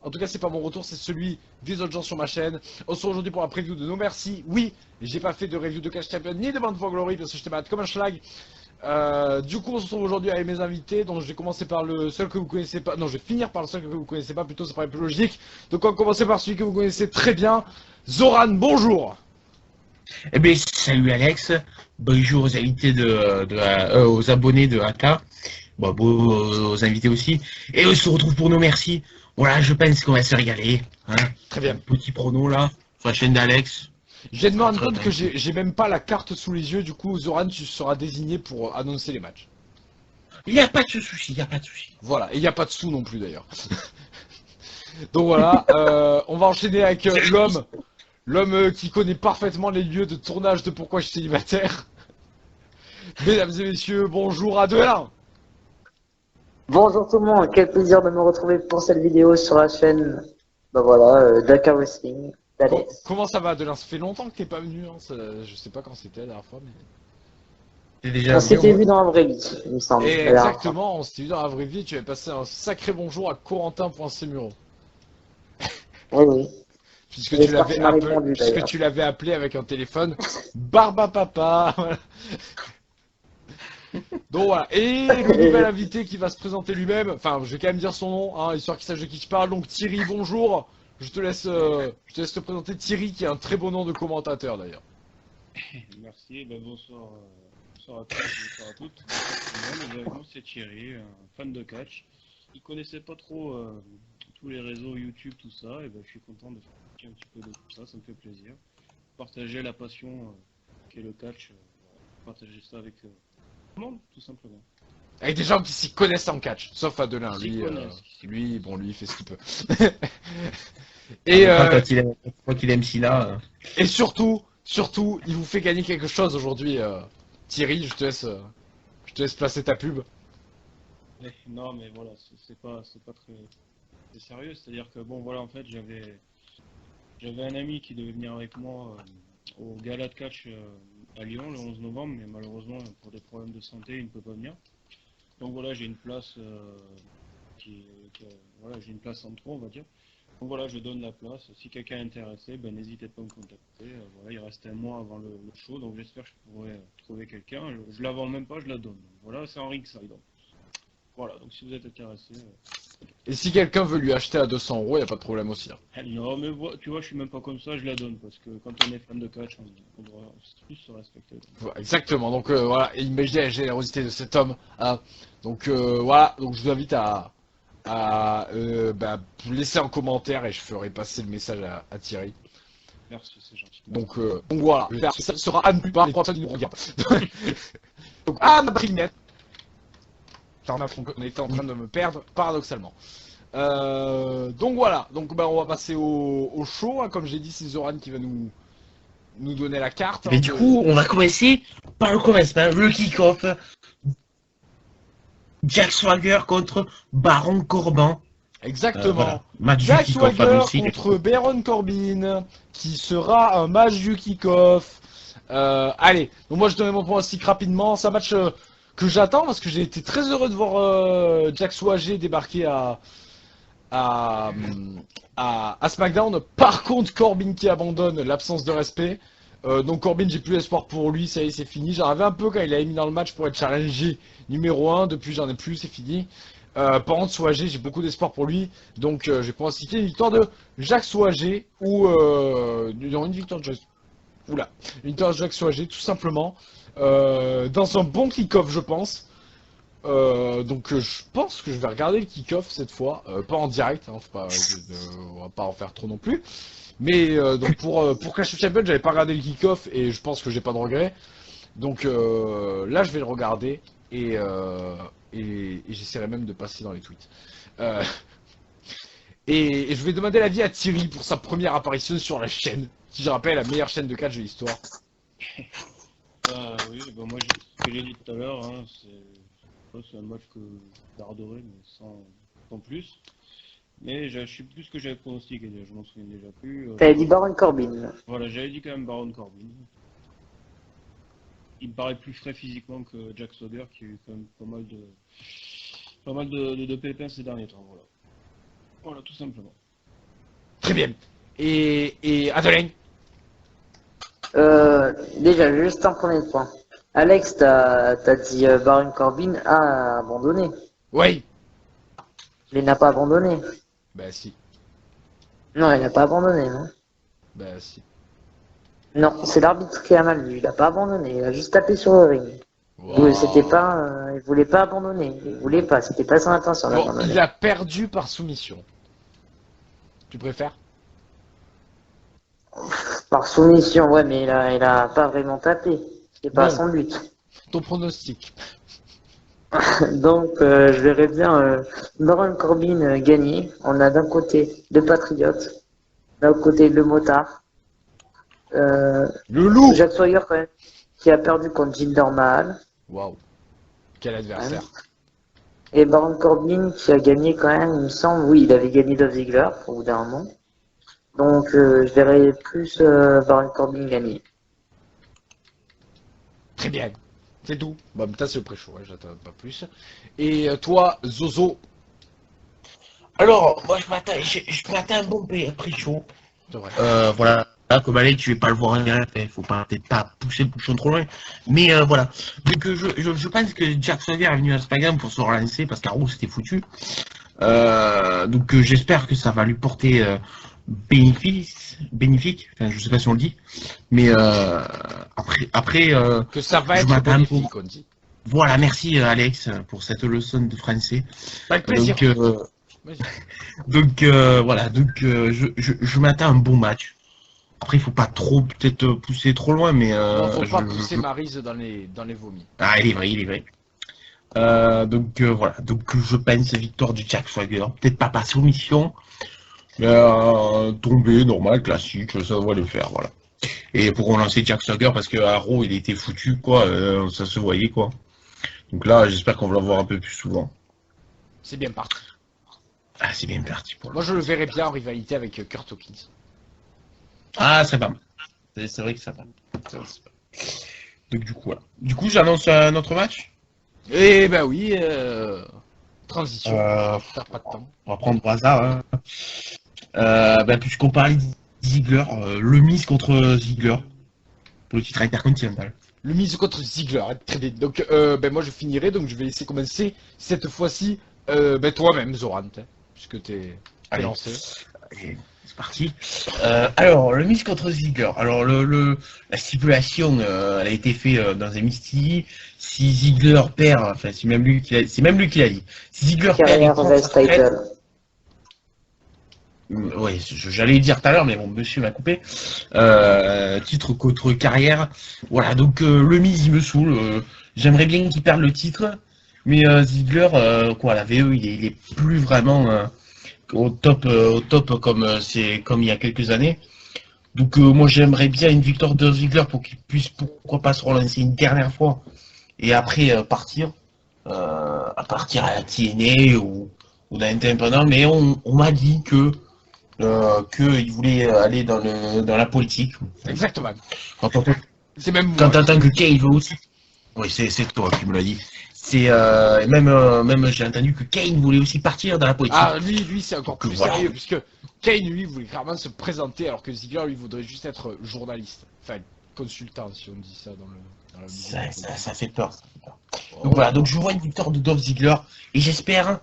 En tout cas, c'est pas mon retour, c'est celui des autres gens sur ma chaîne. On se retrouve aujourd'hui pour la preview de No Mercy. Oui, j'ai pas fait de review de Clash Champion ni de Bound for Glory parce que j'étais malade comme un schlag. Du coup, on se retrouve aujourd'hui avec mes invités. Donc, je vais commencer par le seul que vous connaissez pas. Non, je vais finir par le seul que vous connaissez pas. Plutôt, ça paraît plus logique. Donc, on va commencer par celui que vous connaissez très bien. Zoran, bonjour. Eh bien, salut Alex, bonjour aux invités aux abonnés de Haka, aux invités aussi, et on se retrouve pour nos merci. Voilà, je pense qu'on va se régaler, hein. Très Un bien. petit prono là, sur la chaîne d'Alex, Je viens de me ça va rendre très compte que tranquille. j'ai même pas la carte sous les yeux. Du coup, Zoran, tu seras désigné pour annoncer les matchs. Il n'y a pas de souci, il n'y a pas de souci. Voilà. Et il n'y a pas de sous non plus d'ailleurs. Donc voilà, on va enchaîner avec C'est l'homme. L'homme qui connaît parfaitement les lieux de tournage de Pourquoi je suis célibataire. Mesdames et messieurs, bonjour à Delin. Bonjour tout le monde, quel plaisir de me retrouver pour cette vidéo sur la chaîne, Dakar Wrestling d'Alex. Comment ça va Delin? Ça fait longtemps que t'es pas venu, hein. Je sais pas quand c'était la dernière fois, mais... C'est On déjà venu au s'était moins. vu dans la vraie vie, il me semble, Et la dernière fois. exactement, on s'était vu dans la vraie vie, tu avais passé un sacré bonjour à Corentin.Semuro. Oui, oui. J'espère qu'il m'a répondu Puisque d'ailleurs. tu l'avais appelé avec un téléphone Barba Papa. Donc voilà, et le nouvel Et invité qui va se présenter lui-même, enfin je vais quand même dire son nom, hein, histoire qu'il sache de qui je parle, donc Thierry, bonjour, je te laisse te présenter Thierry qui est un très beau nom de commentateur d'ailleurs. Merci, bonsoir, bonsoir à tous, bonsoir à toutes. Bonsoir tout le monde. Moi c'est Thierry, un fan de catch. Il connaissait pas trop tous les réseaux YouTube, tout ça, et je suis content de faire un petit peu de tout ça, ça me fait plaisir. Partager la passion qu'est le catch, partager ça avec tout le monde, tout simplement. Avec des gens qui s'y connaissent en catch, sauf Adelin, Qui s'y connaissent, qui s'y lui, connaissent. bon lui il fait ce qu'il peut. En et, même temps, euh, quand il aime si là, et surtout, il vous fait gagner quelque chose aujourd'hui, Thierry, je te laisse placer ta pub. Non, mais voilà, c'est pas très, très sérieux. C'est-à-dire que bon, voilà, en fait, j'avais un ami qui devait venir avec moi au gala de catch à Lyon le 11 novembre, mais malheureusement, pour des problèmes de santé, il ne peut pas venir. Donc voilà, j'ai une place voilà, j'ai une place en trop, on va dire. Donc voilà, je donne la place. Si quelqu'un est intéressé, n'hésitez pas à me contacter. Voilà, il reste un mois avant le show, donc j'espère que je pourrai trouver quelqu'un. Je la vends même pas, je la donne. Donc voilà, c'est en ringside. Donc. Voilà, donc si vous êtes intéressé. Et si quelqu'un veut lui acheter à 200 euros, y a pas de problème aussi, hein. Non, mais tu vois, je suis même pas comme ça, je la donne parce que quand on est fan de catch, on doit plus se respecter. Donc. Voilà, exactement, donc voilà, et imaginez la générosité de cet homme, hein. Donc voilà, donc je vous invite à vous laisser un commentaire et je ferai passer le message à Thierry. Merci, c'est gentil. Donc voilà, ça sera Anne plus tard, les 3 personnes qui nous regardent. Donc Anne Brignette, on était en train de me perdre, paradoxalement. Donc voilà, donc on va passer au show, hein. Comme j'ai dit, c'est Zoran qui va nous donner la carte, hein, mais du coup, on va commencer par le commencement, le kick-off. Jack Swagger contre Baron Corbin. Exactement. Voilà, match du Jack kick-off Swagger annoncé. contre Baron Corbin, qui sera un match du kick-off. Allez, donc moi je donne mon pronostic rapidement. C'est un match que j'attends parce que j'ai été très heureux de voir Jack Swagger débarquer à, à SmackDown. Par contre, Corbin qui abandonne, l'absence de respect. Donc Corbin, j'ai plus espoir pour lui, ça y est, c'est fini. J'en avais un peu quand il a mis dans le match pour être challengé numéro 1. Depuis, j'en ai plus, c'est fini. Par contre, Swagger, j'ai beaucoup d'espoir pour lui. Donc, je vais pronostiquer une victoire de Jacques Swagger ou non, une victoire de Jacques. Oula, une victoire de Jacques Swagger, tout simplement. Dans un bon kick-off, je pense. Donc, je pense que je vais regarder le kick-off cette fois, pas en direct, hein, faut pas, on va pas en faire trop non plus. Mais donc pour Clash of Champions, j'avais pas regardé le kick-off et je pense que j'ai pas de regrets. Donc là, je vais le regarder et j'essaierai même de passer dans les tweets. Euh, et je vais demander l'avis à Thierry pour sa première apparition sur la chaîne, qui je rappelle la meilleure chaîne de catch de l'histoire. Oui, moi, ce que j'ai dit tout à l'heure, hein, c'est un match que je garderai, mais sans plus. Mais je suis plus que j'avais pronostiqué, je m'en souviens déjà plus. t'avais dit Baron Corbin. Voilà, j'avais dit quand même Baron Corbin. Il me paraît plus frais physiquement que Jack Swagger qui a eu quand même pas mal de pépins ces derniers temps. Voilà, voilà tout simplement. Très bien. Et Adeline? Déjà, juste un premier point. Alex, t'as dit Baron Corbin a abandonné. Oui. Mais il n'a pas abandonné. Bah si. Non, il n'a pas abandonné, non. Bah si. Non, c'est l'arbitre qui a mal vu. Il a pas abandonné. Il a juste tapé sur le ring. Wow. C'était pas, il voulait pas abandonner. Il voulait pas. C'était pas son intention Bon, d'abandonner. il a perdu par soumission. Tu préfères? Par soumission, ouais, mais il a pas vraiment tapé. C'est pas Bon. son but. Ton pronostic? Donc, je verrais bien Baron Corbin gagner. On a d'un côté le Patriote, d'un côté le Motard. Le loup. Jack Sawyer quand même, qui a perdu contre Jinder Mahal. Waouh. Quel adversaire. Et Baron Corbin qui a gagné quand même, il me semble, oui, il avait gagné Dolph Ziggler au bout d'un moment. Donc je verrais plus Baron Corbin gagner. Très bien. C'est tout. Bah, putain, c'est le pré-show, ouais, j'attends pas plus. Et toi, Zozo? Alors, moi je m'attends à un bon pré-show. C'est vrai. Voilà. Là, comme Alex, tu vais pas le voir en direct, il faut peut-être pas pousser le bouchon trop loin. Mais voilà. Donc je pense que Jack Swagger est venu à SmackDown pour se relancer parce qu'Arrow c'était foutu. Donc j'espère que ça va lui porter bénéfique. Enfin, je sais pas si on le dit. Mais après Que ça va je être m'attends bénéfique, on dit. voilà, merci Alex pour cette leçon de français. Avec plaisir. Vas-y. Donc voilà, je m'attends à un bon match. Après, il faut pas trop peut-être pousser trop loin, mais Non, faut pas pousser Maryse dans les vomis. Ah, il est vrai. Donc voilà, donc je pense victoire du Jack Swagger, peut-être pas par soumission, mais tombé normal, classique, ça va le faire, voilà. Et pour relancer Jack Swagger, parce que Arrow il était foutu, quoi, ça se voyait, quoi. Donc là, j'espère qu'on va le voir un peu plus souvent. C'est bien parti. Ah, c'est bien parti pour Moi, je le verrais bien en rivalité avec Kurt Hawkins. Ah, c'est pas mal. C'est vrai que ça va. Donc du coup, voilà. Du coup, j'annonce un autre match. Eh ben oui, transition. Perds pas de temps. On va prendre au hasard. Hein. Puisqu'on parlait de Ziggler, le Miz contre Ziggler pour le titre intercontinental. Le mise contre Ziggler, très bien. Donc, moi je finirai, donc je vais laisser commencer cette fois-ci toi-même, Zoran, puisque t'es lancé. Allez, c'est parti. Alors, le Miz contre Ziggler. Alors, la stipulation, elle a été faite dans un Misty. Si Ziggler perd, enfin, c'est même lui qui l'a dit. Si Ziggler perd, il Carrière prend vs sa retraite. title. Ouais, j'allais le dire tout à l'heure, mais bon, monsieur m'a coupé. Titre contre carrière. Voilà, donc le Miz, il me saoule. J'aimerais bien qu'il perde le titre. Mais Ziggler, la VE, il est plus vraiment au top comme il y a quelques années. Donc moi, j'aimerais bien une victoire de Ziggler pour qu'il puisse, pourquoi pas, se relancer une dernière fois. Et après, partir à la TNA ou dans l'Indépendant. Mais on m'a dit qu'il voulait aller dans la politique. Exactement. C'est même moi. Quand t'entends que Kane veut aussi. Oui, c'est toi qui me l'as dit. C'est même j'ai entendu que Kane voulait aussi partir dans la politique. Ah lui c'est encore plus sérieux puisque Kane lui voulait clairement se présenter alors que Ziggler lui voudrait juste être journaliste. Enfin consultant si on dit ça dans la ça fait peur. Donc voilà, donc je vois une victoire de Dolph Ziggler et j'espère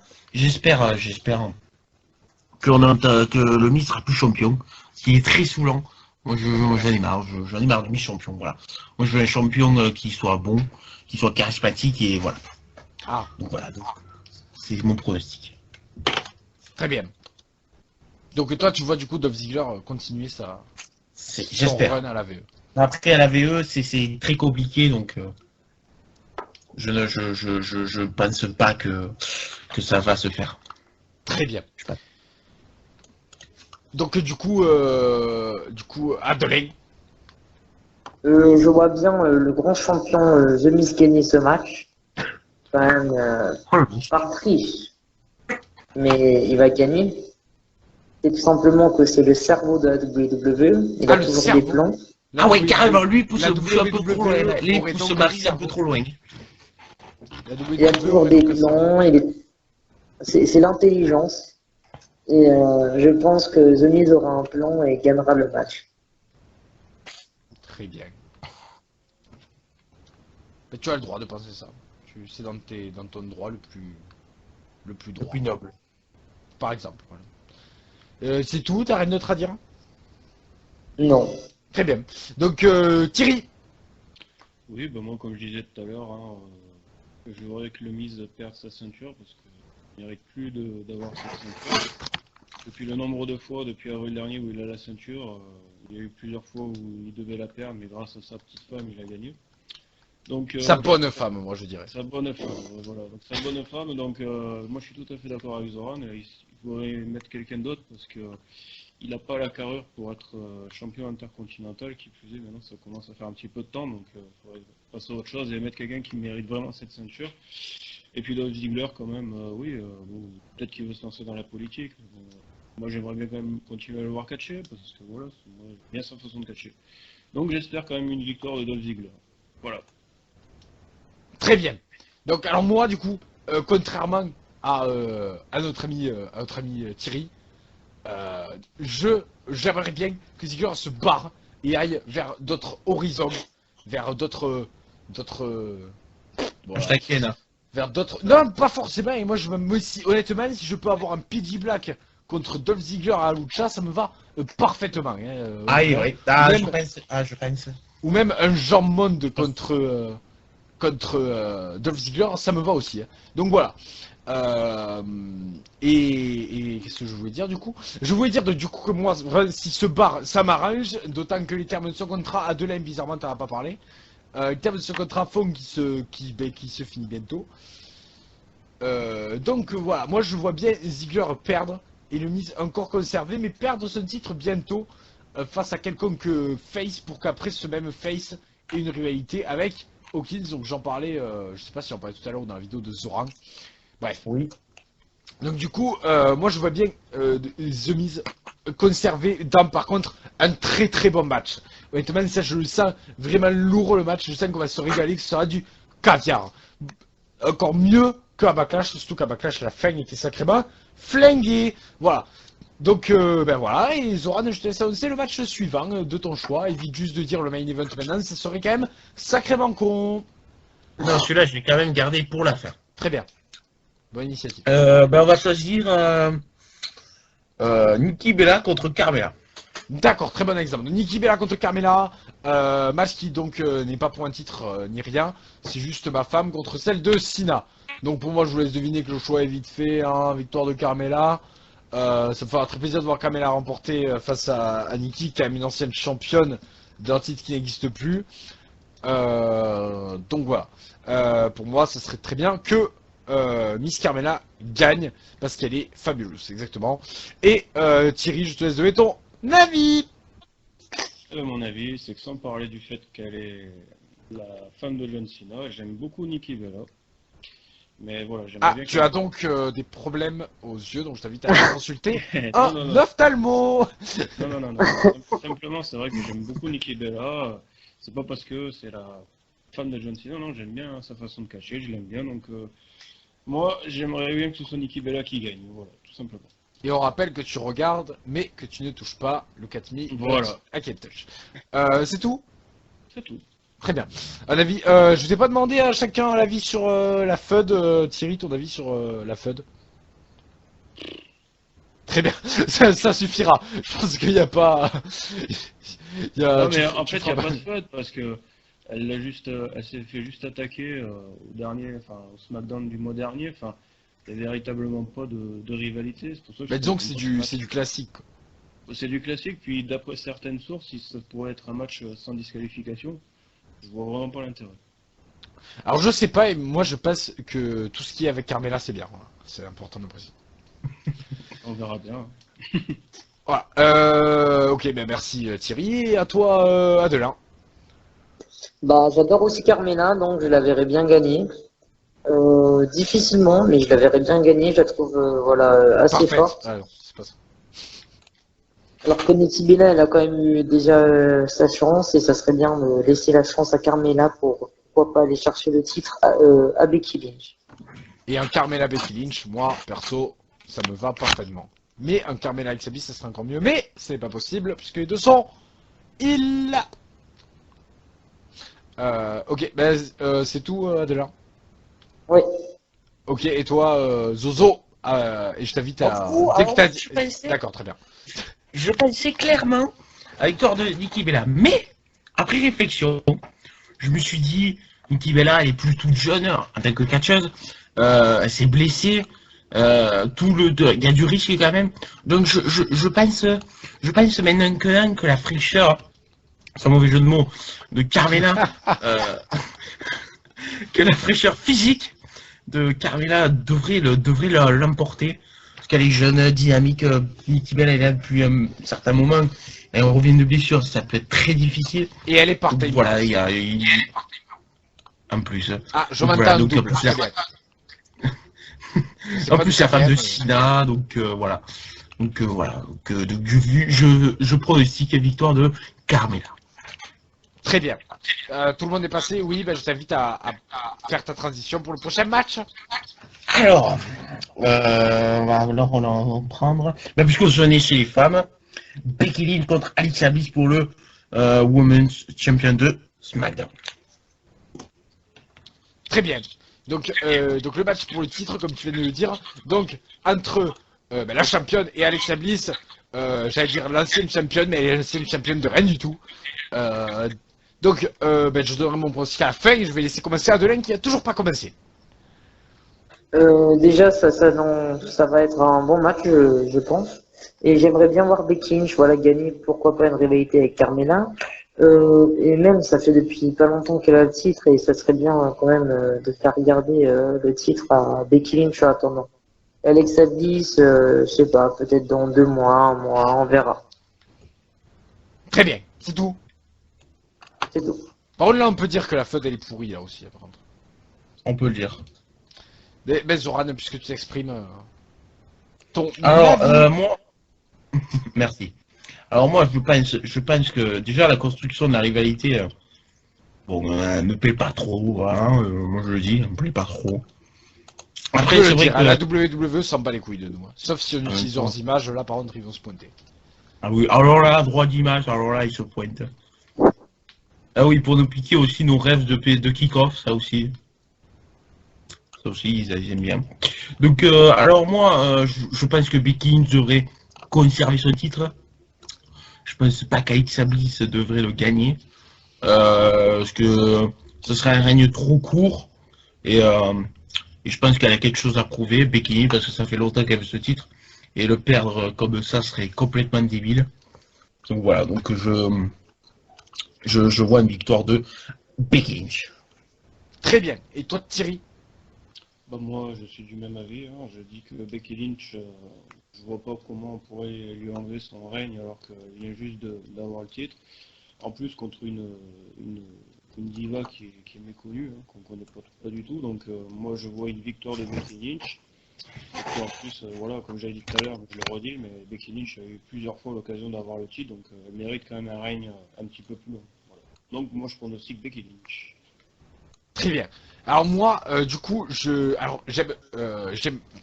que le Miz sera plus champion, ce qui est très saoulant. Moi j'en ai marre, de mi-champion, voilà. Moi je veux un champion qui soit bon, qui soit charismatique et voilà. Ah. Donc voilà, c'est mon pronostic. Très bien. Donc toi tu vois du coup Dolph Ziggler continuer son run à la VE. Après à la VE c'est très compliqué donc je pense pas que ça va se faire. Très bien. Donc du coup Adeline. Je vois bien le grand champion The Miz gagner ce match. Quand même par triche. Mais il va gagner. C'est tout simplement que c'est le cerveau de la WWE. Il a toujours des plans. Ah ouais, carrément, lui il pousse un peu trop loin. Il pousse Maryse un peu trop loin. Il a toujours des plans. C'est l'intelligence. Et je pense que The Miz aura un plan et gagnera le match. Très bien. Mais tu as le droit de penser ça. C'est dans ton droit le plus Le droit. plus noble. Par exemple. Voilà. C'est tout, t'as rien d'autre à dire? Non. Très bien. Donc Thierry. Oui, bah moi, comme je disais tout à l'heure, hein, je voudrais que le Miz perde sa ceinture parce qu'il ne mérite plus d'avoir cette ceinture. Depuis le nombre de fois, depuis avril dernier où il a la ceinture, il y a eu plusieurs fois où il devait la perdre, mais grâce à sa petite femme, il a gagné. Donc, Sa bonne femme, moi je dirais. sa bonne femme, voilà. Donc, sa bonne femme, donc moi je suis tout à fait d'accord avec Zoran. Il faudrait mettre quelqu'un d'autre parce que il n'a pas la carrure pour être champion intercontinental. Qui plus est, maintenant ça commence à faire un petit peu de temps, donc il faudrait passer à autre chose et mettre quelqu'un qui mérite vraiment cette ceinture. Et puis Dolph Ziggler, quand même, oui, bon, peut-être qu'il veut se lancer dans la politique. Moi j'aimerais bien quand même continuer à le voir catcher parce que voilà, moi, j'aime bien sa façon de catcher. Donc j'espère quand même une victoire de Dolph Ziggler. Voilà. Très bien. Donc alors moi du coup, contrairement à notre ami Thierry, j'aimerais bien que Ziggler se barre et aille vers d'autres horizons, vers Je t'inquiète. Hein. vers d'autres. Non, pas forcément. Et moi, honnêtement, si je peux avoir un PD Black contre Dolph Ziggler à la lucha, ça me va parfaitement. Hein, Ah, honnêtement. oui. Je pense. Ou même un Jean Monde contre Dolph Ziggler, ça me va aussi. Hein. Donc voilà. Et qu'est-ce que je voulais dire du coup? Je voulais dire du coup que moi, si se barre, ça m'arrange, d'autant que les termes de son contrat, Adelin, bizarrement, t'en as pas parlé. Les termes de son contrat font qui se finit bientôt. Donc voilà, moi je vois bien Ziggler perdre et le Miz encore conservé, mais perdre son titre bientôt face à quelconque face pour qu'après ce même face ait une rivalité avec Hawkins. Donc j'en parlais, je sais pas si j'en parlais tout à l'heure dans la vidéo de Zoran. Bref. Oui. Donc du coup, moi je vois bien The Miz conserver dans par contre un très très bon match. Honnêtement, ça je le sens vraiment lourd le match. Je sens qu'on va se régaler, que ce sera du caviar. Encore mieux qu'à Backlash, surtout qu'à Backlash la fin était sacrément flinguée. Voilà. Donc ben voilà, et Zoran, je te laisse annoncer le match suivant de ton choix. Évite juste de dire le main event maintenant, ça serait quand même sacrément con. Non, celui-là, je l'ai quand même gardé pour la fin. Très bien. Bonne initiative. Ben, on va choisir Nikki Bella contre Carmella. D'accord, très bon exemple. Nikki Bella contre Carmella, match qui donc n'est pas pour un titre ni rien, c'est juste ma femme contre celle de Sina. Donc pour moi, je vous laisse deviner que le choix est vite fait, hein, victoire de Carmella. Ça me fera très plaisir de voir Carmella remporter face à Nikki, qui est une ancienne championne d'un titre qui n'existe plus. Donc voilà, pour moi, ça serait très bien que Miss Carmella gagne, parce qu'elle est fabuleuse, exactement. Et Thierry, je te laisse donner ton avis. Mon avis, c'est que sans parler du fait qu'elle est la femme de John Cena, j'aime beaucoup Nikki Bella. Mais voilà, j'aimerais bien tu as donc des problèmes aux yeux, donc je t'invite à consulter un ophtalmo. Non. Simplement, c'est vrai que j'aime beaucoup Nikki Bella. C'est pas parce que c'est la femme de John Cena, non, j'aime bien sa façon de cacher, je l'aime bien. Donc, moi, j'aimerais bien que ce soit Nikki Bella qui gagne. Voilà, tout simplement. Et on rappelle que tu regardes, mais que tu ne touches pas le Katmi. Voilà. À touch. C'est tout? C'est tout. Très bien. Un avis, je vous ai pas demandé à chacun l'avis sur la FUD. Thierry, ton avis sur la FUD? Très bien, ça suffira. Je pense qu'il n'y a pas. Non, mais en fait, il n'y a pas de FUD parce que elle s'est fait juste attaquer au dernier, enfin au SmackDown du mois dernier. Enfin, il n'y a véritablement pas de rivalité. C'est pour ça que disons que c'est du classique. C'est du classique. Puis d'après certaines sources, si ça pourrait être un match sans disqualification. Je vois vraiment pas l'intérêt. Alors je sais pas, et moi je pense que tout ce qui est avec Carmella c'est bien. Voilà. C'est important de préciser. On verra bien. Voilà. Ok, ben merci Thierry. Et à toi Adelin. Bah, j'adore aussi Carmella, donc je la verrai bien gagner. Difficilement, mais je la verrai bien gagner. Je la trouve assez Parfait. forte. Ah non, c'est pas ça. Alors que Nikki Bella, elle a quand même eu déjà sa chance et ça serait bien de laisser la chance à Carmella pour pourquoi pas aller chercher le titre à Becky Lynch. Et un Carmella Becky Lynch, moi perso, ça me va parfaitement. Mais un Carmela Alexa Bliss, ça serait encore mieux. Mais c'est pas possible, puisque les deux sont... Ok, ben, c'est tout, Adelin. Oui. Ok, et toi, Zozo, et je t'invite à... Dès que t'as dit... D'accord, très bien. Je pensais clairement à la victoire de Nikki Bella. Mais, après réflexion, je me suis dit, Nikki Bella, elle est plus toute jeune en tant que catcheuse. Elle s'est blessée. Il y a du risque quand même. Donc, je pense maintenant que la fraîcheur, sans mauvais jeu de mots, de Carmela, que la fraîcheur physique de Carmela devrait l'emporter. Parce qu'elle est jeune, dynamique, Nikki Bella, elle est là depuis un certain moment. Et on revient de blessure, ça peut être très difficile. Et elle est par Donc, voilà, il y a en plus. Ah, je Donc, m'entends voilà, en donc, double. en plus, Très bien. C'est en pas plus du la femme de quatrième, Sina, donc voilà. Donc voilà. Donc, je pronostique victoire de Carmela. Très bien. Tout le monde est passé, oui, ben, je t'invite à faire ta transition pour le prochain match. Alors, on va en prendre. Ben, puisque on est chez les femmes, Becky Lynch contre Alexa Bliss pour le Women's Champion de SmackDown. Très bien. Donc le match pour le titre, comme tu viens de le dire, donc entre ben, la championne et Alexa Bliss, j'allais dire l'ancienne championne, mais elle est l'ancienne championne de rien du tout. Ben, je donnerai mon pronostic à la fin et je vais laisser commencer Adeline qui a toujours pas commencé. Déjà, ça va être un bon match, je pense. Et j'aimerais bien voir Becky Lynch, voilà, gagner, pourquoi pas une rivalité avec Carmella. Et même, ça fait depuis pas longtemps qu'elle a le titre, et ça serait bien quand même de faire regarder le titre à Becky Lynch en attendant. Alexa Bliss, je sais pas, peut-être dans 2 mois, un mois, on verra. Très bien, c'est tout. C'est tout. Par contre là on peut dire que la feud elle est pourrie là aussi par contre. On peut le dire. Mais ben, Zoran, puisque tu t'exprimes ton Alors, avis. moi, merci. Alors moi, je pense que déjà la construction de la rivalité, me plaît pas trop. Hein, moi je le dis, elle me plaît pas trop. Après, Je c'est le vrai dire, que la WWE s'en bat les couilles de nous. Hein. Sauf si on utilise temps. leurs images, là par contre ils vont se pointer. ah oui, alors là, droit d'image, alors là, ils se pointent. Ah oui, pour nous piquer aussi nos rêves de kick-off, ça aussi. Ça aussi, ils aiment bien. Donc, alors moi, je pense que Becky Lynch devrait conserver son titre. Je pense pas qu'Alexa Bliss devrait le gagner. Parce que ce serait un règne trop court. Et je pense qu'elle a quelque chose à prouver, Becky Lynch, parce que ça fait longtemps qu'elle veut ce titre. Et le perdre comme ça serait complètement débile. Donc voilà, donc je vois une victoire de Becky Lynch. Très bien. Et toi Thierry? Bah moi, je suis du même avis. Hein. Je dis que Becky Lynch, je vois pas comment on pourrait lui enlever son règne alors qu'il vient juste d'avoir le titre. En plus, contre une diva qui est méconnue, hein, qu'on connaît pas du tout. Donc moi, je vois une victoire de Becky Lynch. Et puis en plus, voilà, comme j'avais dit tout à l'heure, je le redis, mais Becky Lynch a eu plusieurs fois l'occasion d'avoir le titre, donc elle mérite quand même un règne un petit peu plus long. Voilà. Donc moi, je pronostique Becky Lynch. Très bien. Alors moi, du coup, j'aime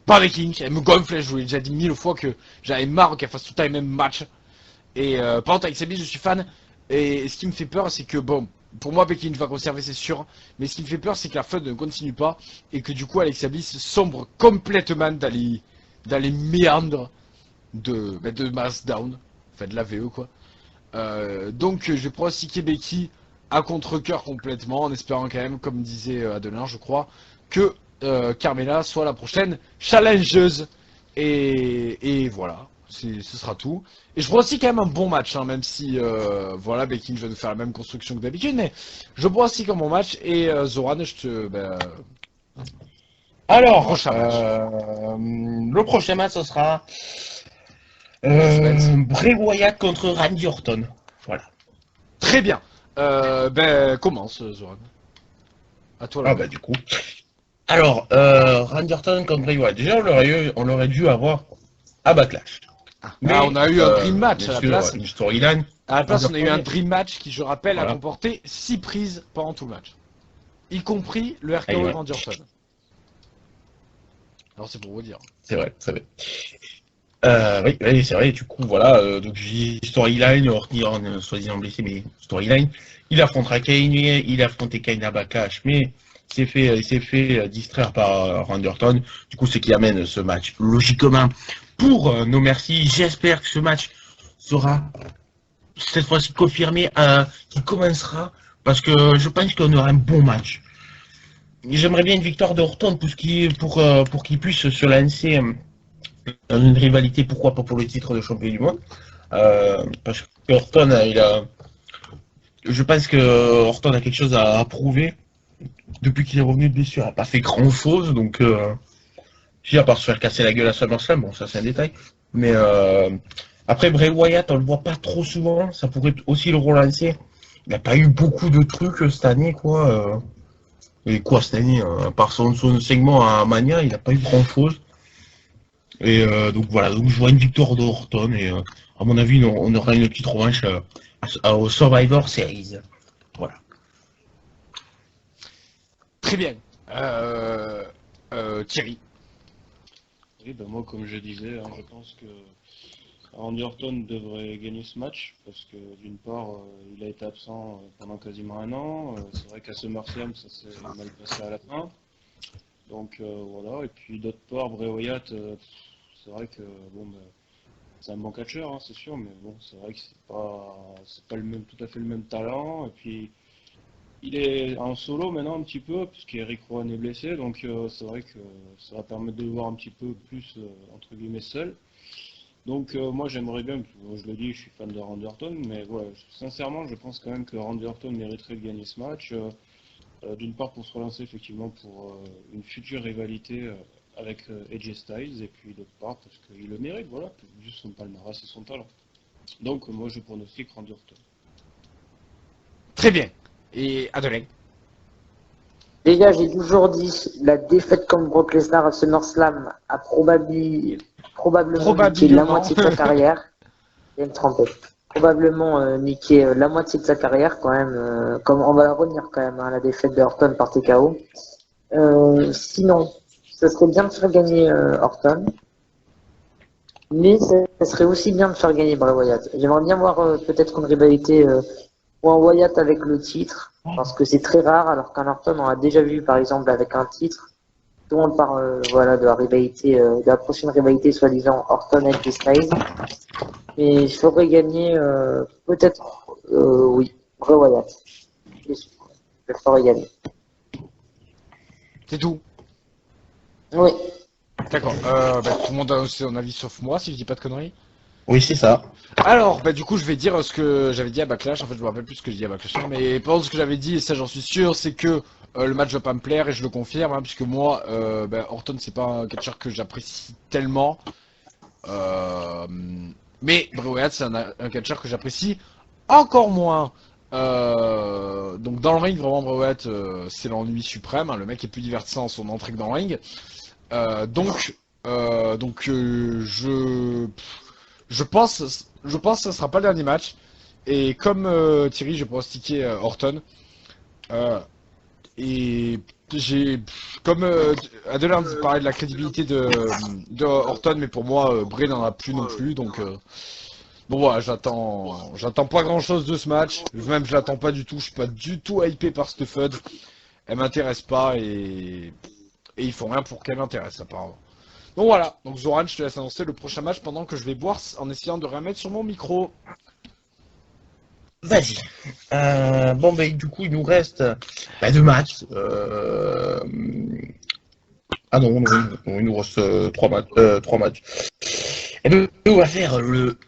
pas Becky Lynch, elle me gonfle, je vous l'ai déjà dit 1000 fois que j'avais marre qu'elle fasse tout le temps les mêmes matchs. Et par contre avec Sabi, je suis fan. Et ce qui me fait peur, c'est que bon, pour moi Becky Lynch va conserver, c'est sûr. Mais ce qui me fait peur, c'est que la feud ne continue pas et que du coup Alexa Bliss sombre complètement dans les méandres de SmackDown, enfin de la VE quoi. Donc je vais pronostiquer Becky à contre-cœur complètement, en espérant quand même, comme disait Adelin, je crois, que Carmella soit la prochaine challengeuse. Et voilà, ce sera tout. Et je pronostique quand même un bon match, hein, même si voilà, Becky va nous faire la même construction que d'habitude, mais je pronostique un bon match. Et Zoran, je te... Alors, prochain match. le prochain match, ce sera Suspense. Bray Wyatt contre Randy Orton. Voilà. Très bien. Commence, Zoran. À toi là. Ah bah du coup. Alors, Randy Orton contre Bray Wyatt. Déjà, on aurait dû avoir à Backlash. Mais, on a eu un dream match bien à la sûr, place. une storyline. À la place, on a eu un Orton. dream match qui, je rappelle, a Voilà. comporté 6 prises pendant tout le match. Y compris le RKO Ah, et ouais. Randy Orton. Alors c'est pour vous dire. C'est vrai, c'est vrai. Oui, c'est vrai, du coup, voilà, donc j'ai storyline, Orton, soi-disant blessé, mais storyline, il affrontera Kane, il a affronté Kane à Backlash, mais il s'est fait distraire par Randy Orton, du coup, c'est qui amène ce match, logiquement, pour No Mercy. J'espère que ce match sera, cette fois-ci, confirmé, qui commencera, parce que je pense qu'on aura un bon match. J'aimerais bien une victoire de Orton pour qu'il puisse se lancer dans une rivalité, pourquoi pas pour le titre de champion du monde. Parce que Orton, je pense que Orton a quelque chose à prouver. Depuis qu'il est revenu de blessure, il n'a pas fait grand chose. Donc, si, à part se faire casser la gueule à SummerSlam, bon, ça c'est un détail. Mais après, Bray Wyatt, on le voit pas trop souvent. Ça pourrait aussi le relancer. Il n'a pas eu beaucoup de trucs cette année, quoi. Et quoi cette année, à part son segment à Mania, il n'a pas eu grand chose. Et donc voilà, donc je vois une victoire de Orton et à mon avis on aura une petite revanche au Survivor Series. Voilà. Très bien. Thierry. Oui, ben moi, comme je disais, hein, je pense que Randy Orton devrait gagner ce match parce que d'une part, il a été absent pendant quasiment un an. C'est vrai qu'à SummerSlam, ça s'est mal passé à la fin. Donc voilà. Et puis d'autre part, Bray Wyatt, c'est vrai que bon, ben, c'est un bon catcheur, hein, c'est sûr, mais bon, c'est vrai que c'est pas le même, tout à fait le même talent. Et puis il est en solo maintenant un petit peu, puisqu'Eric Rowan est blessé, donc c'est vrai que ça va permettre de le voir un petit peu plus entre guillemets seul. Donc moi j'aimerais bien, je le dis, je suis fan de Randy Orton, mais voilà, sincèrement je pense quand même que Randy Orton mériterait de gagner ce match. D'une part pour se relancer effectivement pour une future rivalité avec AJ Styles, et puis d'autre part parce qu'il le mérite, voilà, juste son palmarès et son talent. Donc moi je pronostique Randy Orton. Très bien. Et Adelaide. Déjà, j'ai toujours dit, la défaite contre Brock Lesnar à SummerSlam a probablement niqué la Probablement. moitié de sa carrière. Il y a une trentaine. Probablement niqué la moitié de sa carrière quand même. Comme on va la revenir quand même, hein, la défaite de Orton par TKO. Sinon, ça serait bien de faire gagner Orton, mais ça serait aussi bien de faire gagner Bray Wyatt. J'aimerais bien voir peut-être une rivalité ou un Wyatt avec le titre, parce que c'est très rare, alors qu'un Orton on a déjà vu par exemple avec un titre. Tout le monde parle voilà, de la rivalité, de la prochaine rivalité soi-disant Orton et Styles. Mais il faudrait gagner peut-être, oui, Bray Wyatt. Je le ferai gagner. C'est tout. Oui. D'accord. Tout le monde a son avis sauf moi, si je dis pas de conneries. Oui, c'est ça. Alors, du coup, je vais dire ce que j'avais dit à Backlash. En fait, je me rappelle plus ce que j'ai dit à Backlash, mais par ce que j'avais dit, et ça j'en suis sûr, c'est que le match va pas me plaire, et je le confirme, hein, puisque moi, Orton, c'est pas un catcheur que j'apprécie tellement. Euh, mais Bray Wyatt, c'est un catcheur que j'apprécie encore moins. Donc dans le ring, vraiment, Bray Wyatt, c'est l'ennui suprême, hein. Le mec est plus divertissant en son entrée que dans le ring. Je pense que ça sera pas le dernier match. Et comme Thierry, je vais pronostiquer Orton. Euh, et j'ai, comme Adeline parlait de la crédibilité de Orton, mais pour moi, Bray n'en a plus non plus. Donc bon voilà, j'attends pas grand chose de ce match. Même je l'attends pas du tout. Je suis pas du tout hypé par cette feud. Elle m'intéresse pas et ils font rien pour qu'elle m'intéresse apparemment. Donc voilà, donc Zoran, je te laisse annoncer le prochain match pendant que je vais boire en essayant de rien mettre sur mon micro. Vas-y. Bon, ben, du coup, il nous reste deux matchs. Ah non, il nous reste trois matchs. Et ben, on va faire le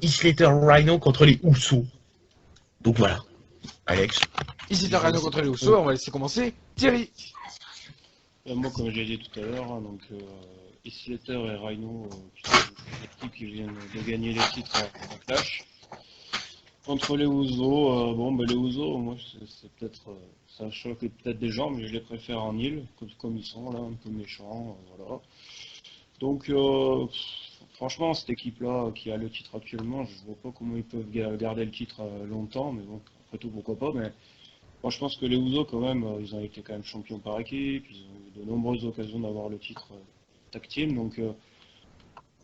Heath Rhino contre les Usos. Donc voilà, Alex. Ici la Rhino contre les Usos, on va laisser commencer Thierry. Moi comme j'ai dit tout à l'heure, hein, donc Heath Slater et Rhino, qui sont les équipes qui viennent de gagner les titres à Clash. Contre les Usos, bon, les Usos, moi, c'est peut-être, ça choque peut-être des gens, mais je les préfère en île, comme ils sont là, un peu méchants, voilà. Donc, franchement, cette équipe-là qui a le titre actuellement, je vois pas comment ils peuvent garder le titre longtemps, mais bon, après tout, pourquoi pas. Mais moi, je pense que les Usos, quand même, ils ont été quand même champions par équipe, ils ont eu de nombreuses occasions d'avoir le titre tag team, donc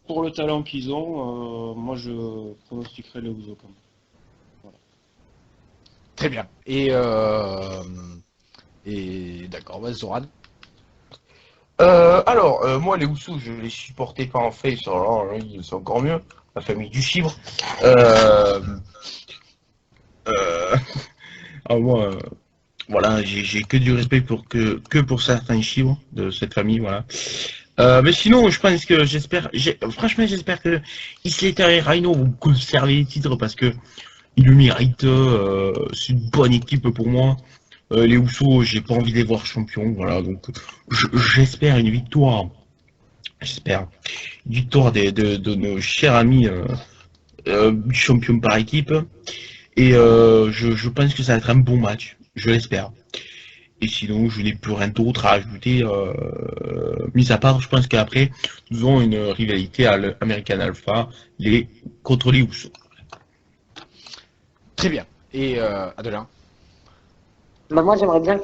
pour le talent qu'ils ont, moi je pronostiquerai les Ouzo quand même. Très bien. Et d'accord, ouais, Zoran. Moi, les Oussous, je les supportais pas en face, alors là, c'est encore mieux. La famille du chibre. Euh, euh, moi, voilà, j'ai que du respect que pour certains chibres de cette famille, voilà. Mais sinon, je pense que franchement, j'espère que Islater et Rhino vont conserver les titres parce que ils le méritent. C'est une bonne équipe pour moi. Les Usos, j'ai pas envie de les voir champions, voilà. Donc, j'espère une victoire. J'espère une victoire de nos chers amis champions par équipe. Et je pense que ça va être un bon match. Je l'espère. Et sinon, je n'ai plus rien d'autre à ajouter. Mis à part, je pense qu'après, nous avons une rivalité à l'American Alpha contre les Usos. Très bien. Et Adelin. Bah moi j'aimerais bien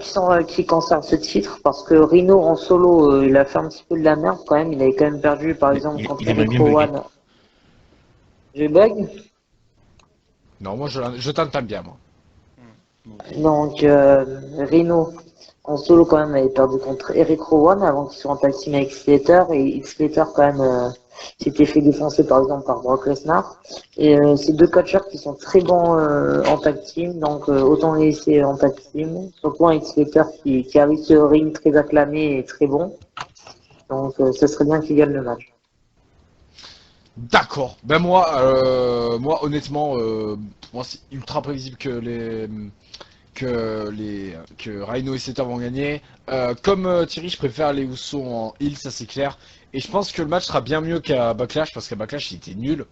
qu'il conserve ce titre parce que Rhino en solo il a fait un petit peu de la merde quand même, il avait quand même perdu par exemple contre aimerait Eric bien bugger. Rowan. Je bug. Non, moi je t'entends bien, moi. Donc Rhino en solo quand même avait perdu contre Eric Rowan avant qu'il soit en tag team avec Slater et Slater quand même s'était fait défoncer par exemple par Brock Lesnar et c'est deux catcheurs qui sont très bons en tag team donc autant les laisser en tag team surtout un Slater qui arrive sur le ring très acclamé et très bon donc ce serait bien qu'il gagne le match. D'accord. Ben moi honnêtement, moi c'est ultra prévisible que Rhino et Slater vont gagner. Comme Thierry, je préfère les Usos en heel, ça c'est clair. Et je pense que le match sera bien mieux qu'à Backlash parce qu'à Backlash il était nul.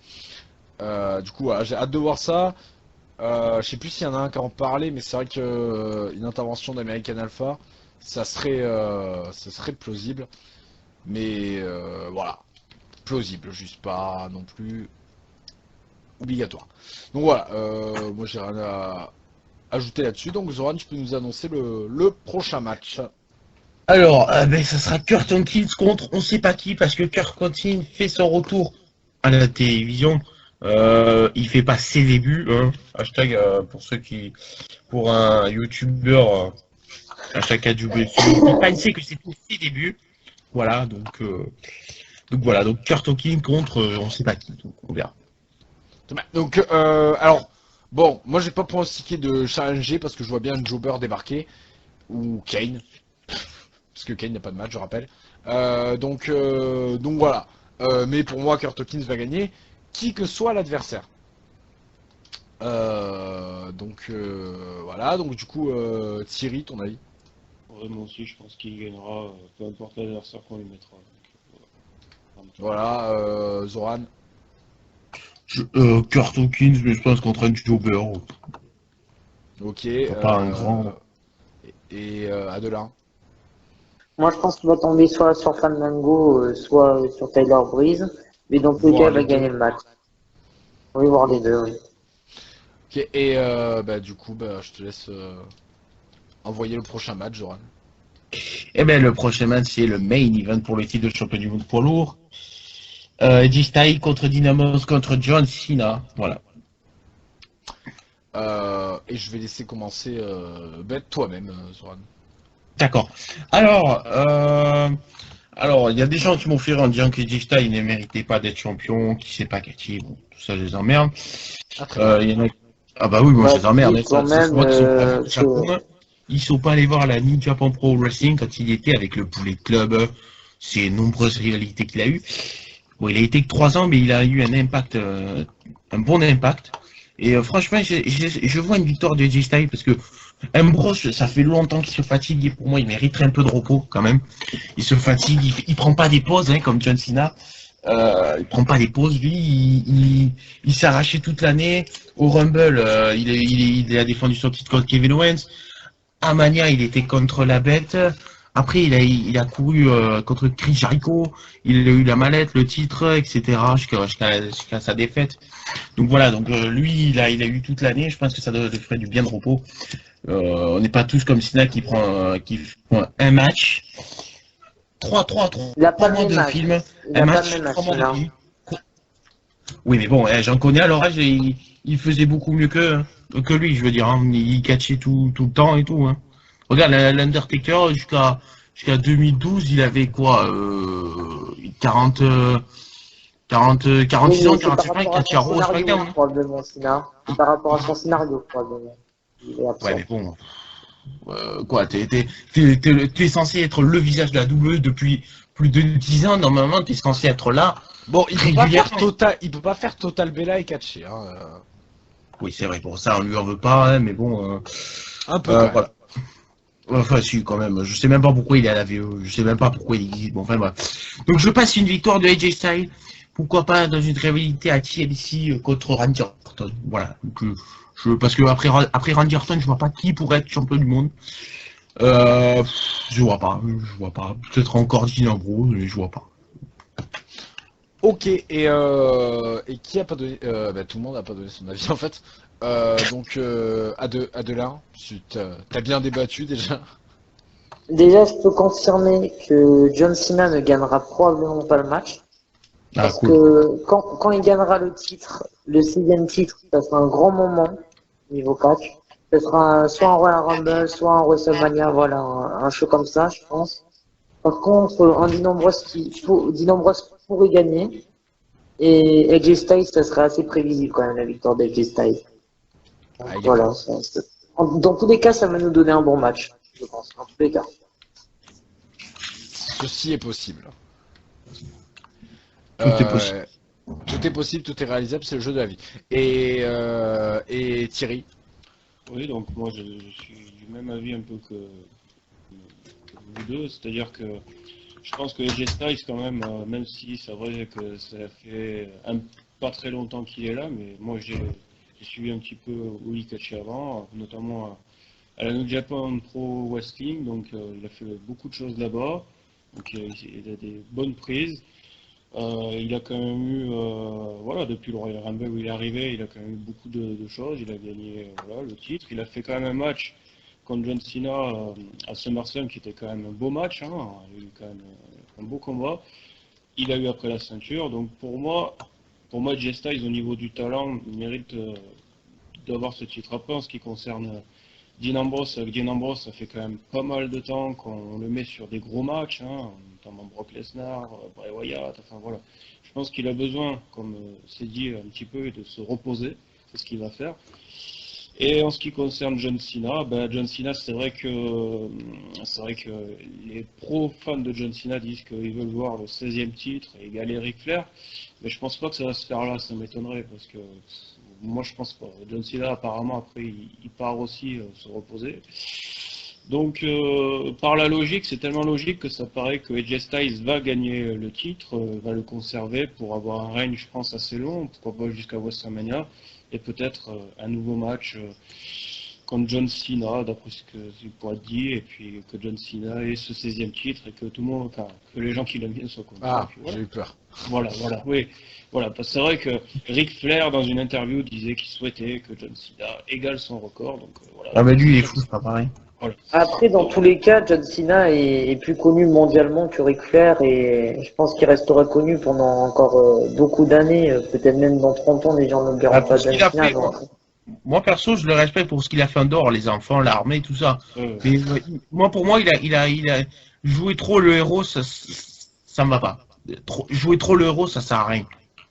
Du coup, voilà, j'ai hâte de voir ça. Je sais plus s'il y en a un qui en parlait, mais c'est vrai que une intervention d'American Alpha, ça serait plausible. Mais voilà, plausible, juste pas non plus obligatoire. Donc voilà, moi j'ai rien à ajouter là-dessus. Donc Zoran, tu peux nous annoncer le prochain match. Alors, ça sera Kurt Hawkins contre on sait pas qui, parce que Kurt Hawkins fait son retour à la télévision. Il fait pas ses débuts, hein. Hashtag pour un youtubeur, hashtag AWC, il pensait que c'était ses débuts. Voilà, donc voilà, donc Kurt Hawkins contre on sait pas qui, donc on verra. Donc alors, bon, moi j'ai pas pronostiqué de challenger parce que je vois bien Jobber débarquer, ou Kane. Parce que Kane n'a pas de match, je rappelle. Donc voilà. Mais pour moi, Kurt Hawkins va gagner, qui que soit l'adversaire. Voilà. Donc du coup, Thierry, ton avis? Ouais, moi aussi, je pense qu'il gagnera, peu importe l'adversaire qu'on lui mettra. Donc, Voilà. Zoran. Kurt Hawkins, mais je pense contre un Jobber. Ok. Pas un grand. Et Adelin. Moi je pense qu'il va tomber soit sur Fandango soit sur Tyler Breeze mais dans tous les cas il va gagner le match. On va voir les deux. Oui. Ok. Et du coup, je te laisse envoyer le prochain match, Zoran. Eh bien, le prochain match, c'est le main event pour le titre de champion du monde poids lourd. G-Style contre Dynamos contre John Cena. Voilà. Et je vais laisser commencer toi-même, Zoran. D'accord. Alors, il y a des gens qui m'ont fait en disant que G-Style ne méritait pas d'être champion, qui sait pas qui, bon, tout ça, je les emmerde. Il y en a... Ah bah oui, moi je les emmerde. Ils sont pas allés voir la New Japan Pro Wrestling quand il était avec le Bullet Club. Ces nombreuses rivalités qu'il a eues. Bon, il a été que 3 ans, mais il a eu un impact, un bon impact. Et franchement, je vois une victoire de G-Style parce que Ambrose, ça fait longtemps qu'il se fatigue et pour moi, il mériterait un peu de repos quand même. Il se fatigue, il prend pas des pauses hein, comme John Cena. Il prend pas des pauses. Lui, il s'est arraché toute l'année. Au Rumble, il a défendu son titre contre Kevin Owens. À Mania, il était contre la bête. Après, il a couru contre Chris Jericho, il a eu la mallette, le titre, etc. jusqu'à sa défaite. Donc voilà, lui, il a eu toute l'année. Je pense que ça lui ferait du bien de repos. On n'est pas tous comme Cena qui prend un match, 3 mois de film, un match, 3 mois de film. Oui, mais bon, j'en connais à leur âge, et il faisait beaucoup mieux que lui, je veux dire. Hein. Il catchait tout le temps et tout. Hein. Regarde, l'Undertaker, jusqu'à 2012, il avait quoi 40, 46 Oui, ans, mais c'est par 45 ans, il rapport à catchait son à Raw au scénario, SmackDown. Hein. probablement, Sina. C'est par rapport à son scénario, probablement. Il est Ouais, absent. mais bon, quoi, t'es censé être le visage de la WWE depuis plus de 10 ans, normalement, t'es censé être là Bon, régulièrement. il peut pas faire Total Bella et catcher, hein. Oui, c'est vrai, pour ça, on lui en veut pas, hein, mais bon, Un peu quand même. voilà. Enfin, si, quand même. Je sais même pas pourquoi il est à la VE. Je sais même pas pourquoi il existe. Bon, enfin, bref. Donc, je passe une victoire de AJ Styles. Pourquoi pas dans une rivalité à TLC contre Randy Orton. Voilà. Donc, parce que après Randy Orton, je vois pas qui pourrait être champion du monde. Je vois pas. Je vois pas. Peut-être encore Dean Ambrose, mais je vois pas. Ok, et qui a pas donné bah, tout le monde a pas donné son avis en fait. Donc Adelin, t'as bien débattu déjà. Déjà, je peux confirmer que John Cena ne gagnera probablement pas le match. Ah, Parce cool. que quand il gagnera le titre, le 6e titre, ça sera un grand moment niveau catch. Ce sera soit un Royal Rumble, soit un WrestleMania, voilà, un show comme ça, je pense. Par contre, un Dean Ambrose pourrait gagner. Et AJ Styles, ça serait assez prévisible quand même, la victoire d'AJ Styles. Donc, Ah, voilà. Dans tous les cas, ça va nous donner un bon match, je pense. Dans tous les cas. Ceci est possible. Tout est possible. Tout est possible, tout est réalisable, c'est le jeu de la vie. Et Thierry. Oui, donc moi je suis du même avis un peu que vous deux, c'est-à-dire que je pense que AJ Styles quand même, même si c'est vrai que ça fait pas très longtemps qu'il est là, mais moi j'ai suivi un petit peu où il catchait avant, notamment à la New Japan Pro Wrestling, donc il a fait beaucoup de choses là-bas, donc il a des bonnes prises. Il a quand même eu, voilà, depuis le Royal Rumble où il est arrivé, il a quand même eu beaucoup de choses. Il a gagné voilà, le titre. Il a fait quand même un match contre John Cena à SummerSlam qui était quand même un beau match. Hein. Il a eu quand même un beau combat. Il a eu après la ceinture. Donc pour moi, AJ Styles au niveau du talent, il mérite d'avoir ce titre. Après, en ce qui concerne Dean Ambrose, avec Dean Ambrose, ça fait quand même pas mal de temps qu'on le met sur des gros matchs, hein, notamment Brock Lesnar, Bray Wyatt, enfin voilà. Je pense qu'il a besoin, comme c'est dit un petit peu, de se reposer, c'est ce qu'il va faire. Et en ce qui concerne John Cena, John Cena, c'est vrai que les pro fans de John Cena disent qu'ils veulent voir le 16e titre et égaler Ric Flair, mais je pense pas que ça va se faire là, ça m'étonnerait parce que moi je pense pas. John Cena apparemment après il part aussi se reposer. Donc par la logique, c'est tellement logique que ça paraît que AJ Styles va gagner le titre, va le conserver pour avoir un règne je pense assez long, pourquoi pas jusqu'à WrestleMania. Et peut-être un nouveau match contre John Cena, d'après ce que il pourrait être dit, et puis que John Cena ait ce 16e titre et que tout le monde, enfin, que les gens qui l'aiment bien soient contents. Ah, Voilà. j'ai eu peur. Voilà, oui. Voilà, parce que c'est vrai que Ric Flair, dans une interview, disait qu'il souhaitait que John Cena égale son record, donc voilà. Ah, bah lui, il est fou, c'est pas pareil. Voilà. Après, dans tous les cas, John Cena est plus connu mondialement que Ric Flair et je pense qu'il restera connu pendant encore beaucoup d'années, peut-être même dans 30 ans, les gens n'oublieront Ah, pas pour ce John qu'il a Cena. fait, moi perso, je le respecte pour ce qu'il a fait en dehors, les enfants, l'armée, tout ça. Mais moi, pour moi, il a joué trop le héros, ça me va pas. Jouer trop le héros, ça sert à rien.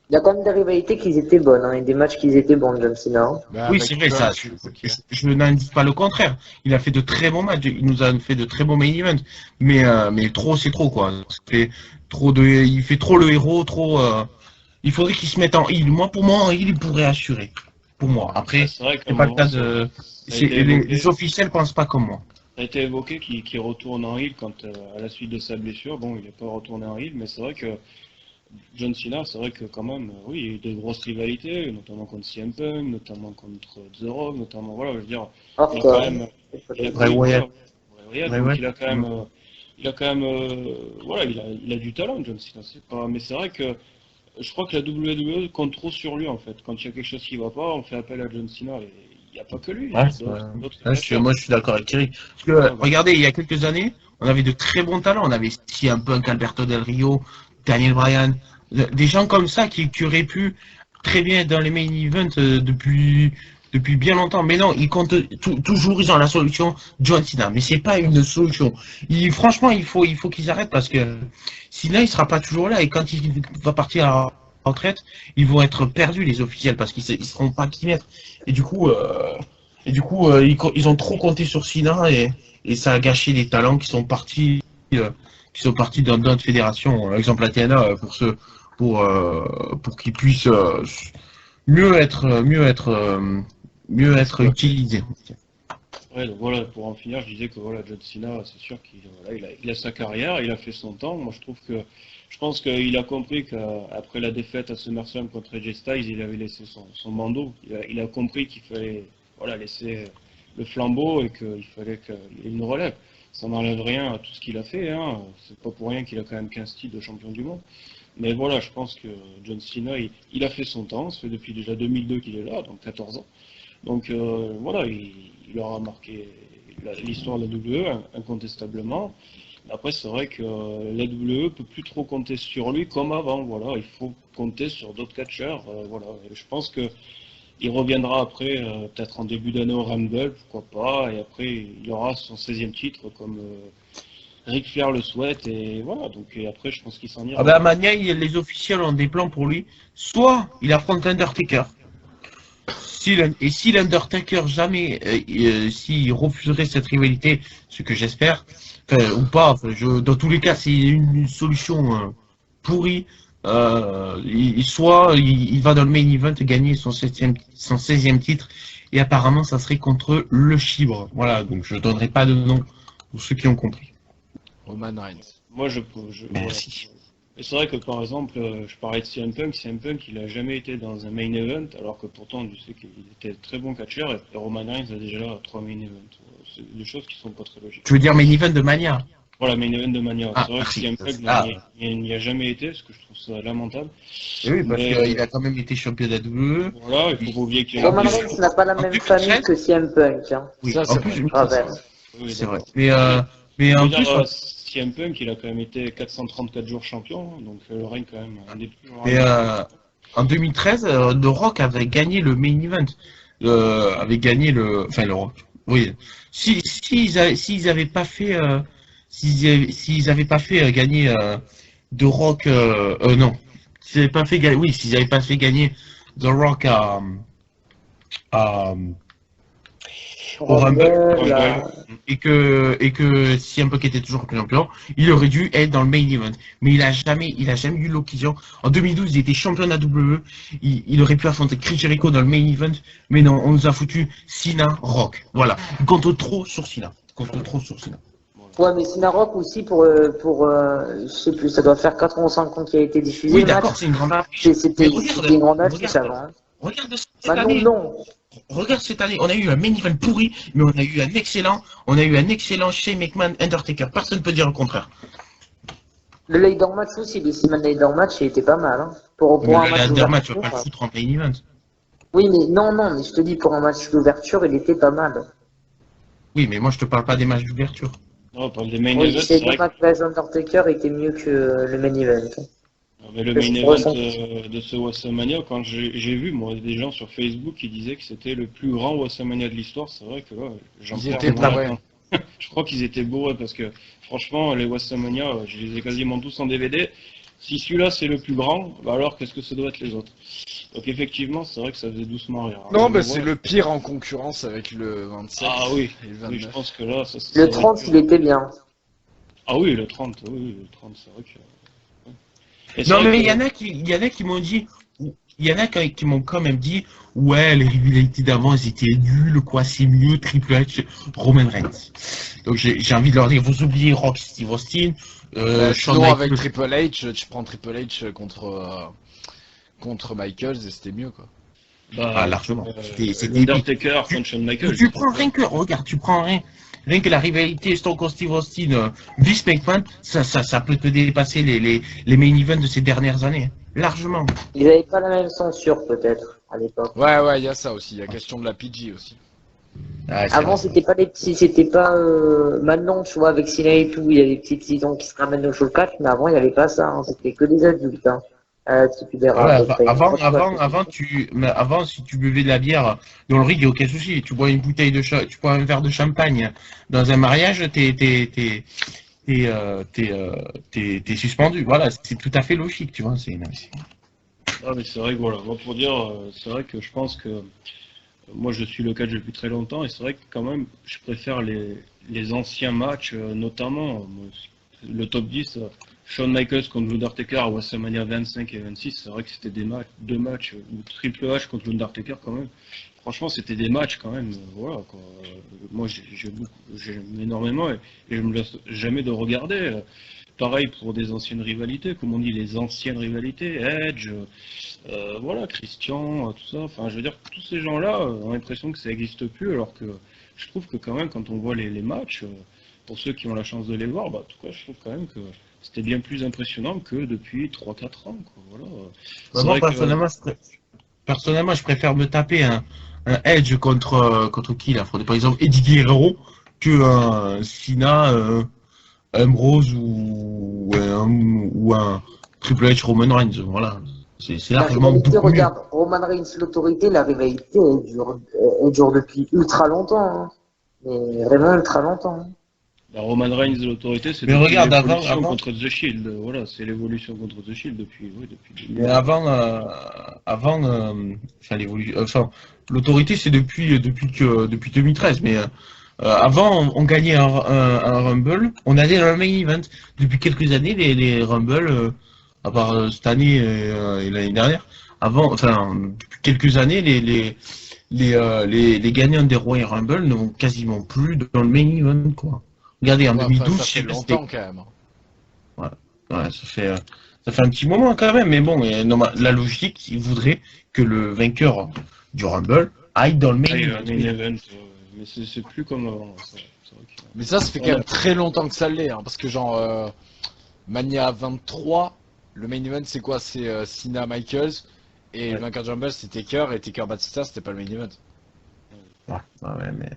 Il y a quand même des rivalités qui étaient bonnes, hein, et des matchs qui étaient bons, John Cena. Hein. Bah, Oui, mec, c'est vrai, ça. Je n'indique pas le contraire. Il a fait de très bons matchs. Il nous a fait de très bons main events. Mais trop, c'est trop, quoi. Il fait trop le héros, trop. Il faudrait qu'il se mette en heal. Pour moi, en heal, il pourrait assurer. Pour moi. Après, c'est vrai c'est pas le cas de. Les officiels pensent pas comme moi. Ça a été évoqué qu'il retourne en heal quand, à la suite de sa blessure. Bon, il n'est pas retourné en heal, mais c'est vrai que John Cena, c'est vrai que quand même, oui, il y a eu des grosses rivalités, notamment contre CM Punk, notamment contre The Rock, notamment, voilà, je veux dire, il a quand même, il a quand même, voilà, il a du talent, John Cena, c'est pas, mais c'est vrai que je crois que la WWE compte trop sur lui, en fait. Quand il y a quelque chose qui va pas, on fait appel à John Cena, et il n'y a pas que lui. Ouais, moi, je suis d'accord avec Thierry. Parce que, regardez, il y a quelques années, on avait de très bons talents. On avait CM Punk, Alberto Del Rio, Daniel Bryan, des gens comme ça qui auraient pu très bien dans les main events depuis bien longtemps. Mais non, ils comptent toujours, ils ont la solution John Cena. Mais c'est pas une solution. Franchement, il faut qu'ils arrêtent parce que Cena, il sera pas toujours là. Et quand il va partir à la retraite, ils vont être perdus, les officiels, parce qu'ils seront pas qui mettre. Et du coup, ils ont trop compté sur Cena et ça a gâché des talents qui sont partis dans d'autres fédérations. Exemple la TNA pour qu'ils puissent mieux être utilisés. Ouais, donc voilà, pour en finir, je disais que voilà, John Cena, c'est sûr qu'il a sa carrière, il a fait son temps. Moi, je pense qu'il a compris qu'après la défaite à SummerSlam contre AJ Styles, il avait laissé son bandeau. Il a compris qu'il fallait, voilà, laisser le flambeau et qu'il fallait qu'il y ait une relève. Ça n'enlève rien à tout ce qu'il a fait, hein. C'est pas pour rien qu'il a quand même 15 titres de champion du monde. Mais voilà, je pense que John Cena, il a fait son temps. Ça fait depuis déjà 2002 qu'il est là, donc 14 ans. Donc voilà, il aura marqué l'histoire de la WWE incontestablement. Après, c'est vrai que la WWE peut plus trop compter sur lui comme avant. Voilà, il faut compter sur d'autres catcheurs. Voilà, et je pense que il reviendra après, peut-être en début d'année au Rumble, pourquoi pas. Et après, il aura son 16e titre comme Ric Flair le souhaite. Et voilà, donc et après, je pense qu'il s'en ira. Ah bah Mania, les officiels ont des plans pour lui. Soit il affronte l'Undertaker. Si l'Undertaker jamais, s'il refuserait cette rivalité, ce que j'espère, ou pas, dans tous les cas, c'est une solution pourrie. Soit il va dans le main event gagner son 16e titre, et apparemment ça serait contre le Chibre. Voilà, donc je donnerai pas de nom pour ceux qui ont compris. Roman Reigns. Moi, Merci. voilà. Et c'est vrai que par exemple, je parlais de CM Punk, il a jamais été dans un main event, alors que pourtant, je sais qu'il était très bon catcheur, et Roman Reigns a déjà 3 main events. C'est des choses qui sont pas très logiques. Tu veux dire main event de Mania? Voilà, main event de Mania. Ah, c'est vrai merci. que CM Punk il n'y a jamais été, parce que je trouve ça lamentable. Et oui, parce Mais, qu'il a quand même été champion de la WWE. Voilà, il faut pas oublier qu'il y a Roman Reigns n'a pas la en même plus, famille Reigns- que CM Punk. Hein. Oui, Ça, en c'est plus, vrai. oui, Ah ça, ben. Oui, c'est vrai. d'accord. Mais Je en veux plus, dire, CM Punk, il a quand même été 434 jours champion, donc le règne quand même un des plus mais, en 2013, The Rock avait gagné le main event. Enfin, le Rock. Oui. S'ils avaient pas fait, s'ils avaient pas fait gagner The Rock, non. S'ils avaient pas fait gagner, oui, s'ils avaient pas fait gagner The Rock à au Rumble, et que si un peu qui était toujours champion, il aurait dû être dans le main event. Mais il a jamais eu l'occasion. En 2012, il était champion de la WWE. Il aurait pu affronter Chris Jericho dans le main event. Mais non, on nous a foutu Cena, Rock. Voilà. Il compte trop sur Cena. Ouais, mais Cena Rock aussi je sais plus, ça doit faire 4 ans ou 5 ans qu'il a été diffusé. Oui, le match. d'accord, c'est une grande affiche. C'était Mais regarde, une grande affiche regarde. avant. Regarde cette Maintenant, année. non. Regarde cette année, on a eu un main event pourri, mais on a eu un excellent Shane McMahon Undertaker. Personne ne peut dire le contraire. Le Ladder match aussi, le Simon Ladder match, il était pas mal. Hein. Pour Mais un le match Ladder match, tu vas d'ouverture. pas le foutre en main event. Oui, mais non, mais je te dis, pour un match d'ouverture, il était pas mal. Oui, mais moi je te parle pas des matchs d'ouverture. Non, on parle des main Oui, events, c'est c'est vrai dommage que Undertaker était mieux que le main event. mais le Parce main que event ressenti. de ce WrestleMania, quand j'ai vu moi des gens sur Facebook qui disaient que c'était le plus grand WrestleMania de l'histoire, c'est vrai que là, j'en Ils perds étaient mon bourrés. latin. Je crois qu'ils étaient bourrés parce que franchement, les WrestleMania, je les ai quasiment tous en DVD. Si celui-là c'est le plus grand, bah alors qu'est-ce que ça doit être les autres? Donc effectivement, c'est vrai que ça faisait doucement rire. Non, Mais bah c'est voilà. le pire en concurrence avec le 27 Ah oui, et le oui, je 29. pense que là, ça Le va 30, être- il était bien. Ah oui, le 30, oui, le 30, c'est vrai que. Et c'est Non, vrai mais que- il y en a qui m'ont dit, il y en a qui m'ont quand même dit, ouais, les rivalités d'avant, elles étaient nulles, quoi, c'est mieux, Triple H, Roman Reigns. Donc j'ai envie de leur dire, vous oubliez Rock, Steve Austin, Shawn Sinon, avec Michaels. Triple H, tu prends Triple H contre Michaels et c'était mieux, quoi. Ah, largement. C'était L'Undertaker contre Shawn Michaels. Tu prends rien que, regarde, rien que la rivalité Stone Cold Steve Austin, Vince McMahon, ça peut te dépasser les main events de ces dernières années. Largement. Ils n'avaient pas la même censure, peut-être, à l'époque. Ouais, il y a ça aussi, il y a question de la PG aussi. Ah, c'est Avant, vrai. c'était pas des petits, c'était pas, maintenant, tu vois, avec Cena et tout, il y a des petits petits qui se ramènent au showcatch, mais avant, il n'y avait pas ça, hein. C'était que des adultes, hein. Voilà, avant, si tu buvais de la bière dans le rig, il n'y a aucun souci. Tu bois une bouteille tu bois un verre de champagne dans un mariage, t'es suspendu. Voilà, c'est tout à fait logique, tu vois. Ah, mais c'est vrai que voilà, moi pour dire, c'est vrai que je pense que moi je suis le catch depuis très longtemps et c'est vrai que quand même je préfère les anciens matchs, notamment le top 10, Shawn Michaels contre l'Undertaker à WrestleMania 25 et 26, c'est vrai que c'était deux matchs, ou Triple H contre l'Undertaker quand même. Franchement, c'était des matchs quand même, voilà quoi. Moi j'aime énormément et je me lasse jamais de regarder. Pareil pour des anciennes rivalités, comme on dit, les anciennes rivalités, Edge, voilà, Christian, tout ça. Enfin, je veux dire, tous ces gens-là ont l'impression que ça n'existe plus, alors que je trouve que quand même, quand on voit les matchs, pour ceux qui ont la chance de les voir, bah, en tout cas, je trouve quand même que c'était bien plus impressionnant que depuis 3-4 ans, quoi. Voilà. C'est Moi, vrai personnellement, je préfère me taper un Edge contre qui là? Par exemple, Eddie Guerrero que un Cena, Ambrose ou un Triple H Roman Reigns. Voilà. C'est La largement rivalité, beaucoup mieux. regarde, Roman Reigns, l'autorité, la rivalité, elle dure depuis ultra longtemps. Hein. Mais vraiment ultra longtemps. Hein. bah, Roman Reigns, l'autorité, c'est Mais depuis regarde, l'évolution contre The Shield. Voilà, c'est l'évolution contre The Shield depuis, oui, depuis 2000. mais enfin, enfin, l'autorité, c'est depuis 2013. Mais avant, on gagnait un Rumble, on allait dans le main event. Depuis quelques années, les Rumble, à part cette année et l'année dernière, depuis quelques années, les gagnants des Royal Rumble n'ont quasiment plus dans le main event, quoi. Regardez, en Ouais, 2012, enfin, ça fait longtemps quand même. Ouais, ça fait un petit moment quand même, mais bon, la logique, il voudrait que le vainqueur du Rumble aille dans le main Ah, il y a event. un main event, mais c'est plus comme avant. C'est vrai que- Mais ça fait quand même très longtemps que ça l'est, hein, parce que genre Mania 23, le main event c'est quoi? C'est Cena Michaels, et le vainqueur du Rumble c'était Taker, et Taker Batista c'était pas le main event. Ouais, mais...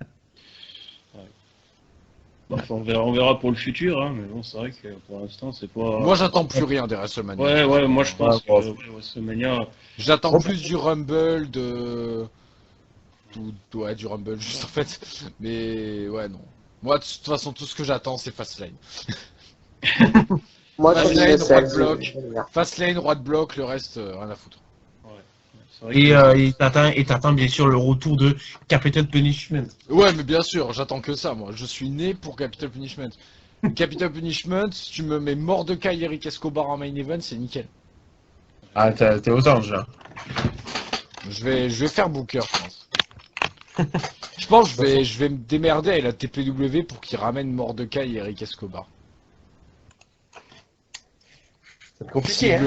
Enfin, on verra pour le futur, hein, mais bon, c'est vrai que pour l'instant, c'est pas. Moi j'attends plus rien des WrestleMania. Ouais, moi je pense Ouais, que WrestleMania. J'attends plus du Rumble, ouais, du Rumble juste en fait. Mais ouais, non. Moi de toute façon, tout ce que j'attends c'est Fastlane. Moi, je Fastlane, suis roi de bloc. Fastlane, roi de bloc, le reste, rien à foutre. Ouais, c'est vrai que- Et t'attends bien sûr le retour de Capital Punishment. Ouais, mais bien sûr, j'attends que ça, moi. Je suis né pour Capital Punishment. Capital Punishment, si tu me mets Mordecai et Eric Escobar en main event, c'est nickel. Ah, t'es aux anges, là. Je vais faire Booker, je pense. Je pense que je vais me démerder avec la TPW pour qu'ils ramènent Mordecai et Eric Escobar. C'est compliqué,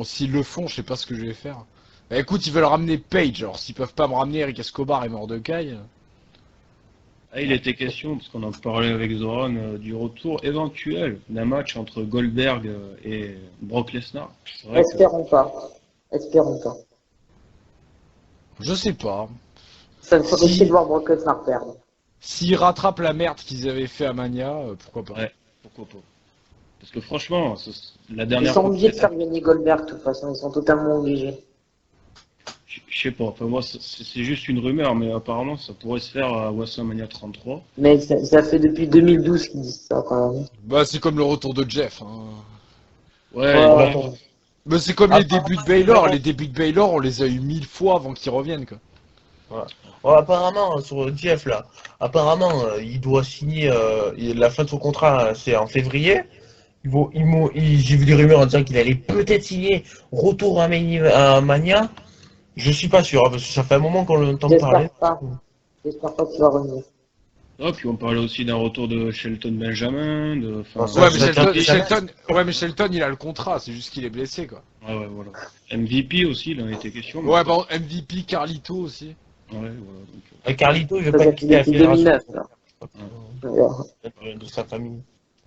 S'ils le font, je sais pas ce que je vais faire. Bah, écoute, ils veulent ramener Page, alors s'ils peuvent pas me ramener Eric Escobar et Mordecai. Ah, il était question, parce qu'on en parlait avec Zoran, du retour éventuel d'un match entre Goldberg et Brock Lesnar. C'est vrai que- Espérons pas. Espérons pas. Je sais pas. Ça me ferait chier de voir Brock Lesnar perdre. S'ils rattrapent la merde qu'ils avaient fait à Mania, pourquoi pas. Ouais, pourquoi pas. Parce que franchement, la Ils dernière sont fois. obligés de faire gagner Goldberg de toute façon, ils sont totalement obligés. Je sais pas, enfin, moi c'est juste une rumeur, mais apparemment ça pourrait se faire à WrestleMania 33. Mais ça fait depuis 2012 qu'ils disent ça quand même. Bah c'est comme le retour de Jeff. Hein. Ouais, Ouais. ouais. Mais c'est comme les débuts de Baylor. Les débuts de Baylor, on les a eu 1000 fois avant qu'ils reviennent quoi. Bon, apparemment, sur Jeff, là, apparemment, il doit signer, la fin de son contrat, c'est en février. J'ai vu des rumeurs en disant qu'il allait peut-être signer retour à Mania. Je suis pas sûr, hein, parce que ça fait un moment qu'on l'entend parler. J'espère pas. J'espère pas qu'il va revenir. Ah, puis on parlait aussi d'un retour de Shelton Benjamin, de. Ah, Enfin, ça, Ouais, mais c'est Shelton, il a le contrat. C'est juste qu'il est blessé quoi. ouais, voilà. MVP aussi, il en était question. Ouais, bon, MVP, Carlito aussi. Ouais, voilà. Donc, Carlito, il veut Ça pas fait quitter la depuis fédération 2009 là. Ouais. de sa famille.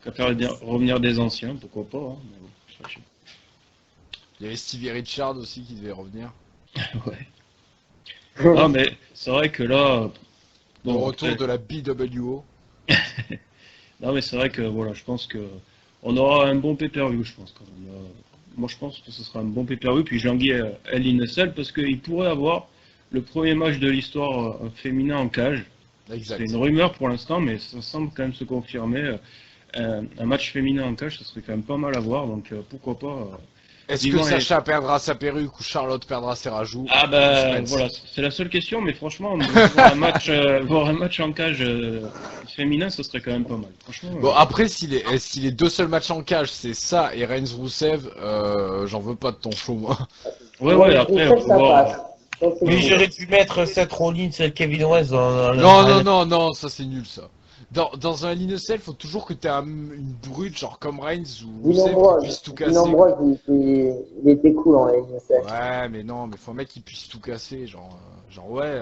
je préfère revenir des anciens, pourquoi pas. Hein, mais bon, ça, je sais Il y avait Stevie Richard aussi qui devait revenir. pas. Ouais. Ah, mais c'est vrai que là. Le Bon, retour de la BWO. non, mais c'est vrai que voilà, je pense que on aura un bon pay-per-view, je pense quand même. moi je pense que ce sera un bon pay-per-view. Puis Jean-Guy Hell in a Cell parce qu'il pourrait avoir le premier match de l'histoire féminin en cage. Exact. C'est une rumeur pour l'instant, mais ça semble quand même se confirmer. Un match féminin en cage, ça serait quand même pas mal à voir, donc pourquoi pas. Est-ce que vivement Sacha perdra sa perruque ou Charlotte perdra ses rajouts? Ah ben Suspense. voilà, c'est la seule question, mais franchement, voir un match en cage féminin, ça serait quand même pas mal. Franchement. Bon, après, si les deux seuls matchs en cage, c'est ça et Reigns Rousseff, j'en veux pas de ton show, moi. Ouais, après, ça, on va voir. passe. Ça, c'est Mais cool. j'aurais dû mettre Seth Rollins et Kevin Owens dans Non, ça c'est nul, ça. Dans un Line Cell, faut toujours que t'aies une brute, genre comme Reigns ou Dean Rousseff, qui Ambrose, puisse tout Dean casser. Ambrose, il était cool en LNSF. Ouais, mais non, mais faut un mec qui puisse tout casser, genre ouais.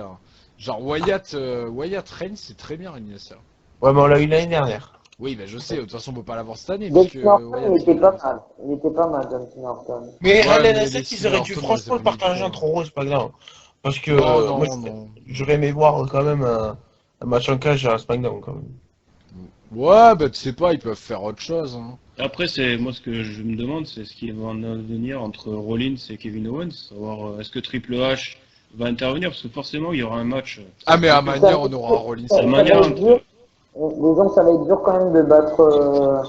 Genre Wyatt Reigns, c'est très bien, Line Cell. Ouais, mais on l'a eu l'année dernière. Oui, bah je sais, de toute façon, on peut pas l'avoir cette année. John puisque Norton, Wyatt, il était pas mal. Il était pas mal, John Norton. Mais Ouais, à mais l'NSF, les ils auraient dû Norton, franchement ils le partager avaient entre Raw, c'est pas grave. Parce que Non, moi, non. j'aurais aimé voir quand même un match en cage à SmackDown quand même. Ouais, bah tu sais pas, ils peuvent faire autre chose. Hein. Après, c'est moi ce que je me demande, c'est ce qui va en devenir entre Rollins et Kevin Owens. Savoir est-ce que Triple H va intervenir, parce que forcément il y aura un match. Ah, mais à Mania, on aura Rollins. Ça va manière être dur. Disons que ça va être dur quand même de battre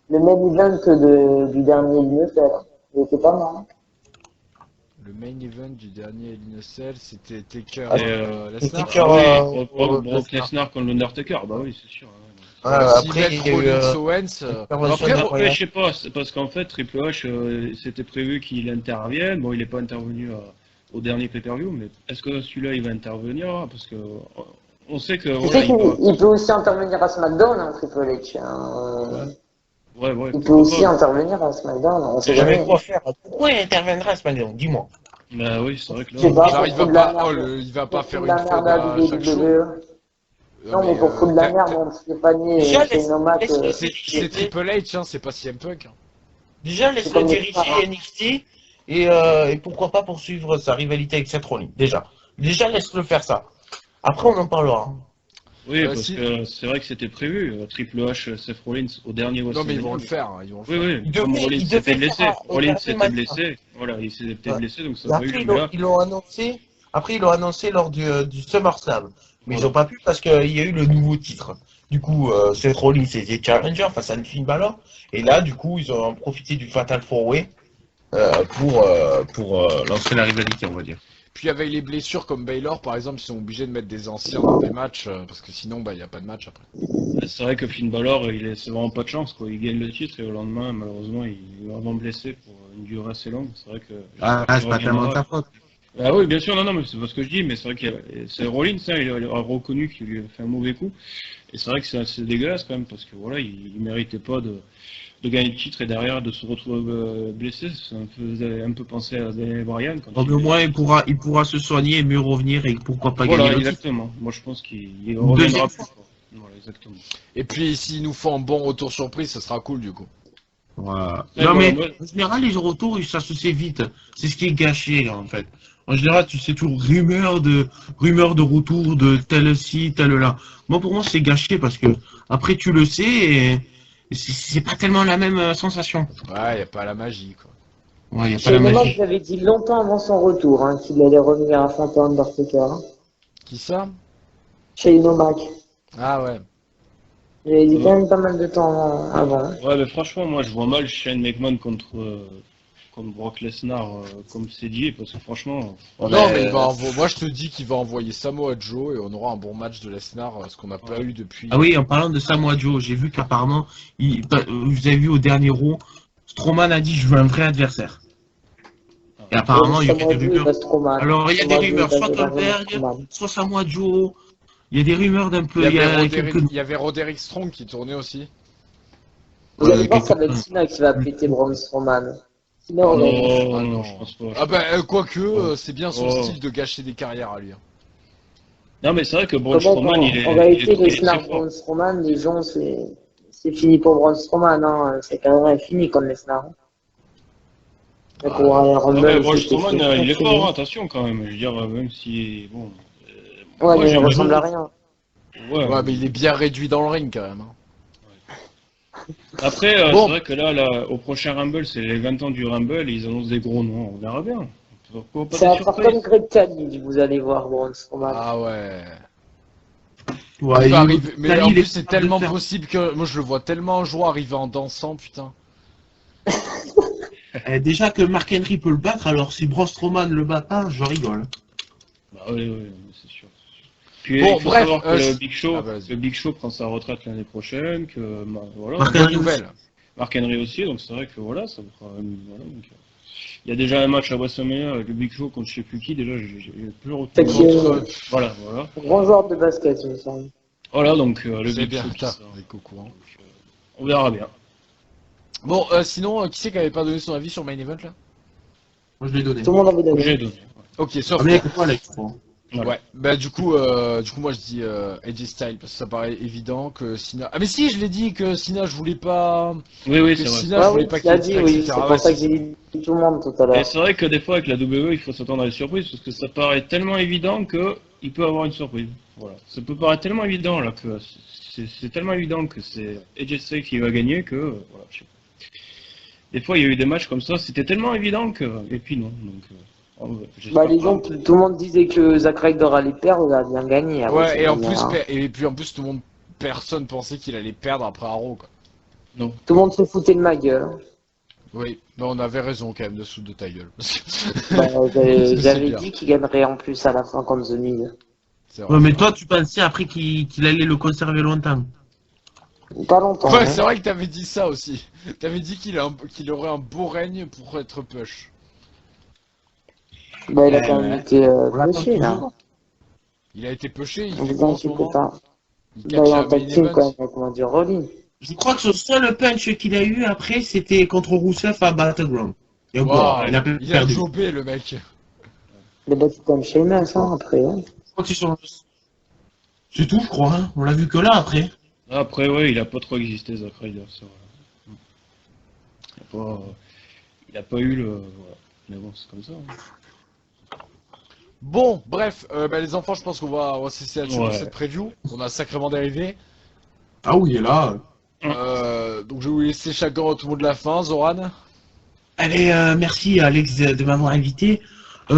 le main event du dernier LNSF. Il était pas mal. Le main event du dernier Line Cell, c'était Taker Lesnar. Lesnar. Taker, Brock Lesnar contre l'Undertaker, bah oui, c'est sûr. Ouais, S'ils après, mettent il y a eu Rollins Owens, Après, je sais pas, c'est parce qu'en fait, Triple H, c'était prévu qu'il intervienne. Bon, il n'est pas intervenu au dernier pay-per-view, mais est-ce que celui-là, il va intervenir? Parce que on sait que. Tu Voilà, sais qu'il peut aussi intervenir à SmackDown, hein, Triple H. ouais, Il peut pourquoi aussi pas. intervenir à SmackDown. On sait J'avais jamais. quoi faire. Pourquoi il interviendra à SmackDown? Dis-moi. Bah oui, c'est vrai que Je sais là. pas. genre pour foutre de la merde. il va pas faire Pour une foutre de fois la merde à chaque show. WWE. Non, mais pour foutre de la merde, bon, Stéphanie et Déjà, Shane O'Mac. C'est Triple H, hein, c'est pas CM Punk. Hein. Déjà, C'est laisse-le comme les diriger stars, hein. NXT et pourquoi pas poursuivre sa rivalité avec Seth Rollins. Déjà, laisse-le faire ça. Après, on en parlera. Oui, parce si. que c'est vrai que c'était prévu. Triple H, Seth Rollins au dernier Non, mais ils vont WrestleMania. le faire. Hein, ils vont le Oui, faire. oui, Il comme devait- Rollins il s'était devait blessé. faire Rollins un s'était match. blessé. Voilà, il s'était Ouais. blessé, donc ça Et va après, eu. Mais là, ils l'ont annoncé. Après, ils l'ont annoncé lors du SummerSlam. Mais ils Voilà. n'ont pas pu parce qu'il y a eu le nouveau titre. Du coup, Seth Rollins était challenger face à Finn Balor. Et là, du coup, ils ont profité du Fatal 4-Way pour lancer la rivalité, on va dire. Puis avec les blessures comme Baylor, par exemple, ils sont obligés de mettre des anciens dans des matchs parce que sinon, bah, il y a pas de match après. c'est vrai que Finn Balor, c'est vraiment pas de chance, quoi. Il gagne le titre et au lendemain, malheureusement, il est vraiment blessé pour une durée assez longue. C'est vrai que. j'espère qu'il reviendra. faute. Ah oui, bien sûr, non, mais c'est pas ce que je dis, mais c'est vrai que c'est Rollins, hein, il a reconnu qu'il lui a fait un mauvais coup. Et c'est vrai que c'est assez dégueulasse quand même, parce que voilà, il méritait pas de gagner le titre et derrière de se retrouver blessé. Ça me faisait un peu penser à Daniel Bryan. Quand Au moins, il pourra se soigner et mieux revenir et pourquoi pas Voilà, gagner le titre. exactement. Moi, je pense qu'il reviendra Deuxième plus fois. fort. Voilà, exactement. Et puis, s'ils nous font un bon retour surprise, ça sera cool du coup. Voilà. Et Non, voilà, mais moi- en général, les retours, ça se sait vite. C'est ce qui est gâché, là, en fait. En général, tu sais toujours rumeur de retour de tel ci, tel là. Moi, pour moi, c'est gâché parce que après, tu le sais et c'est pas tellement la même sensation. Ouais, y a pas la magie quoi. Ouais, y a pas la Shane O'Mac, magie. j'avais dit longtemps avant son retour hein, qu'il allait revenir affronter Undertaker. Hein. Qui ça? Shane O'Mac. Ah ouais. J'avais dit quand même pas mal de temps avant. Hein. Ouais, mais franchement, moi, je vois mal Shane McMahon contre Brock Lesnar, comme c'est dit, parce que franchement. Non, mais moi je te dis qu'il va envoyer Samoa Joe et on aura un bon match de Lesnar, ce qu'on n'a pas eu depuis. Ah oui, en parlant de Samoa Joe, j'ai vu qu'apparemment, vous avez vu au dernier Raw, Strowman a dit je veux un vrai adversaire. Et apparemment, il y a Samoa des Joe, rumeurs. reste Strowman. Alors, il y a des Samoa Joe, rumeurs, il soit va devenir Goldberg, Strowman. soit Samoa Joe. Il y a des rumeurs d'un peu. Il y avait quelques... il y avait Roderick Strong qui tournait aussi. Vous allez voir, quelques- ça va être Cena qui va péter Braun Strowman. Cena, Non, on l'a Ah non, non. je pense pas. Ah bah quoique, c'est bien son Oh. style de gâcher des carrières à lui. Hein. Non, mais c'est vrai que Braun Comment, Strowman, il est. en réalité, il est Lesnar, très fort. Braun Strowman, les gens, c'est fini pour Braun Strowman. Hein. Sa carrière est finie comme Lesnar. Mais pour Royal Ah Rumble, ouais, Braun c'était Strowman, très, il est très fort, bien. hein, attention quand même. Je veux dire, même si. Bon. Ouais, mais il j'aime ressemble à bien. rien. Ouais, Ouais, mais il est bien réduit dans le ring quand même. Hein. Après, Bon. c'est vrai que là, au prochain Rumble, c'est les 20 ans du Rumble, et ils annoncent des gros noms, on verra bien. Pourquoi pas Ça des va faire comme surprises? Greg Khali, vous allez voir, Braun Strowman. Ah ouais. Ouais, Il va arriver, mais Kali, en il plus est c'est capable de tellement faire- possible que moi je le vois tellement un jour arriver en dansant, putain. Déjà que Mark Henry peut le battre, alors si Braun Strowman le bat pas, je rigole. Bah oui, c'est sûr. Puis Bon, il faut bref, savoir que ah, bah, vas-y. le Big Show prend sa retraite l'année prochaine, que voilà, Mark Bonne Henry nouvelle. Mark Henry aussi, donc c'est vrai que voilà, ça fera voilà, donc, il y a déjà un match à WrestleMania avec le Big Show contre je sais plus qui, déjà j'ai plus le Fait retour. que- Contre... Voilà. Grand joueur de basket, il me semble. Voilà donc le C'est Big bien, Show qui putain, sort. avec au courant. Donc, on verra bien. Bon, sinon, qui c'est qui avait pas donné son avis sur Main Event là? Moi, je l'ai donné. Tout le monde avait J'ai donné. donné. Ok, sauf Ah, mais moi. avec moi, là, je crois. Voilà. Ouais, bah du coup moi je dis AJ Styles parce que ça paraît évident que Cena. Ah mais si, je l'ai dit que Cena je voulais pas. Oui, Que c'est vrai. Cena je Ouais, voulais oui, pas tu l'as qu'il dit, titre, oui. etc. C'est Ouais, pour ça que c'est- j'ai dit tout le monde tout à Et l'heure. c'est vrai que des fois avec la WWE, il faut s'attendre à des surprises parce que ça paraît tellement évident que il peut avoir une surprise. Voilà. Ça peut paraître tellement évident là que c'est tellement évident que c'est AJ Styles qui va gagner que voilà, je sais pas. Des fois il y a eu des matchs comme ça, c'était tellement évident que et puis non. Donc j'espère Bah, les pas. gens, tout le monde disait que Zack Ryder allait perdre, il a bien gagné. à Ouais, et en WrestleMania, plus hein. et puis en plus tout le monde personne pensait qu'il allait perdre après Arrow quoi. Non. Tout le monde se foutait de ma gueule. Oui, mais on avait raison quand même de sous de ta gueule. Bah, C'est j'avais bien. dit qu'il gagnerait en plus à la fin contre The Miz. C'est vrai, Ouais, mais c'est toi, tu pensais après qu'il allait le conserver longtemps. Pas longtemps. vrai. Ouais, hein. c'est vrai que t'avais dit ça aussi. T'avais dit qu'il aurait un beau règne pour être push. Bah, il a quand même Ouais. été On l'attend touché, là. toujours. Il a été pushé, il Ne fait vous quoi en ce inquiétez moment? pas. Il Bah, il catch est à en Main tag team Event. quand même avec Mandy Rolling. Je crois que ce seul punch qu'il a eu après, c'était contre Rousseff à Battleground. Et encore, Waouh, il a il a perdu. jobé le mec. Il a battu comme Sheamus, hein, après. Hein. Je crois que c'est tout, je crois. Hein. On l'a vu que là après. Après ouais, il a pas trop existé Zack Ryder, c'est vrai. Il a pas eu le voilà. Mais bon, c'est comme ça. Hein. Bon, bref, bah, les enfants, je pense qu'on va se laisser là-dessus pour Ouais. cette preview. On a sacrément dérivé. Ah oui, et là. Donc je vais vous laisser chacun votre mot de la fin, Zoran. Allez, merci Alex de m'avoir invité. On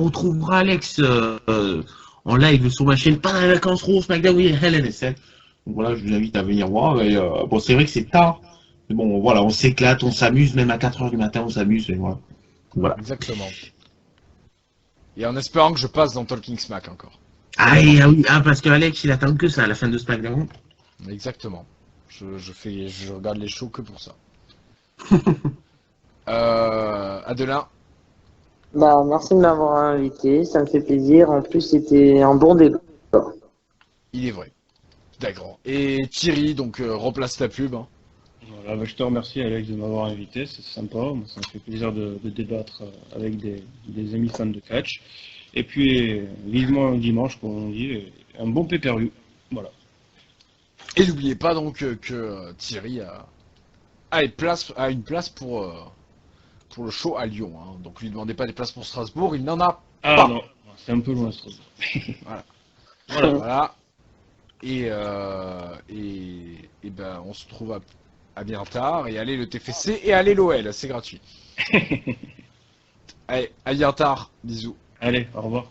retrouvera Alex en live sur ma chaîne pendant les vacances roses, SmackDown et Hell in a Cell. Donc voilà, je vous invite à venir voir. Et, bon, c'est vrai que c'est tard. Mais bon, voilà, on s'éclate, on s'amuse, même à 4h du matin, on s'amuse. Et voilà. Voilà. Exactement. Et en espérant que je passe dans Talking Smack encore. Ah, oui, parce que Alex, il attend que ça à la fin de SmackDown. Exactement. Je regarde les shows que pour ça. Adelin. Bah, merci de m'avoir invité, ça me fait plaisir. En plus, c'était un bon débat. Il est vrai. D'accord. Et Thierry, donc remplace ta pub. Hein. Voilà, bah, je te remercie Alex de m'avoir invité, c'est sympa, moi, ça me fait plaisir de débattre avec des amis fans de catch. Et puis vivement un dimanche, comme on dit, et un bon pay-per-view. Voilà. Et n'oubliez pas donc que Thierry a une place pour le show à Lyon. Hein. Donc lui demandez pas des places pour Strasbourg, il n'en a Ah pas. non, c'est un peu loin Strasbourg. Voilà. Voilà. Et ben on se trouve à bien tard et allez le TFC et allez l'OL, c'est gratuit. Allez, à bien tard, bisous. Allez, au revoir.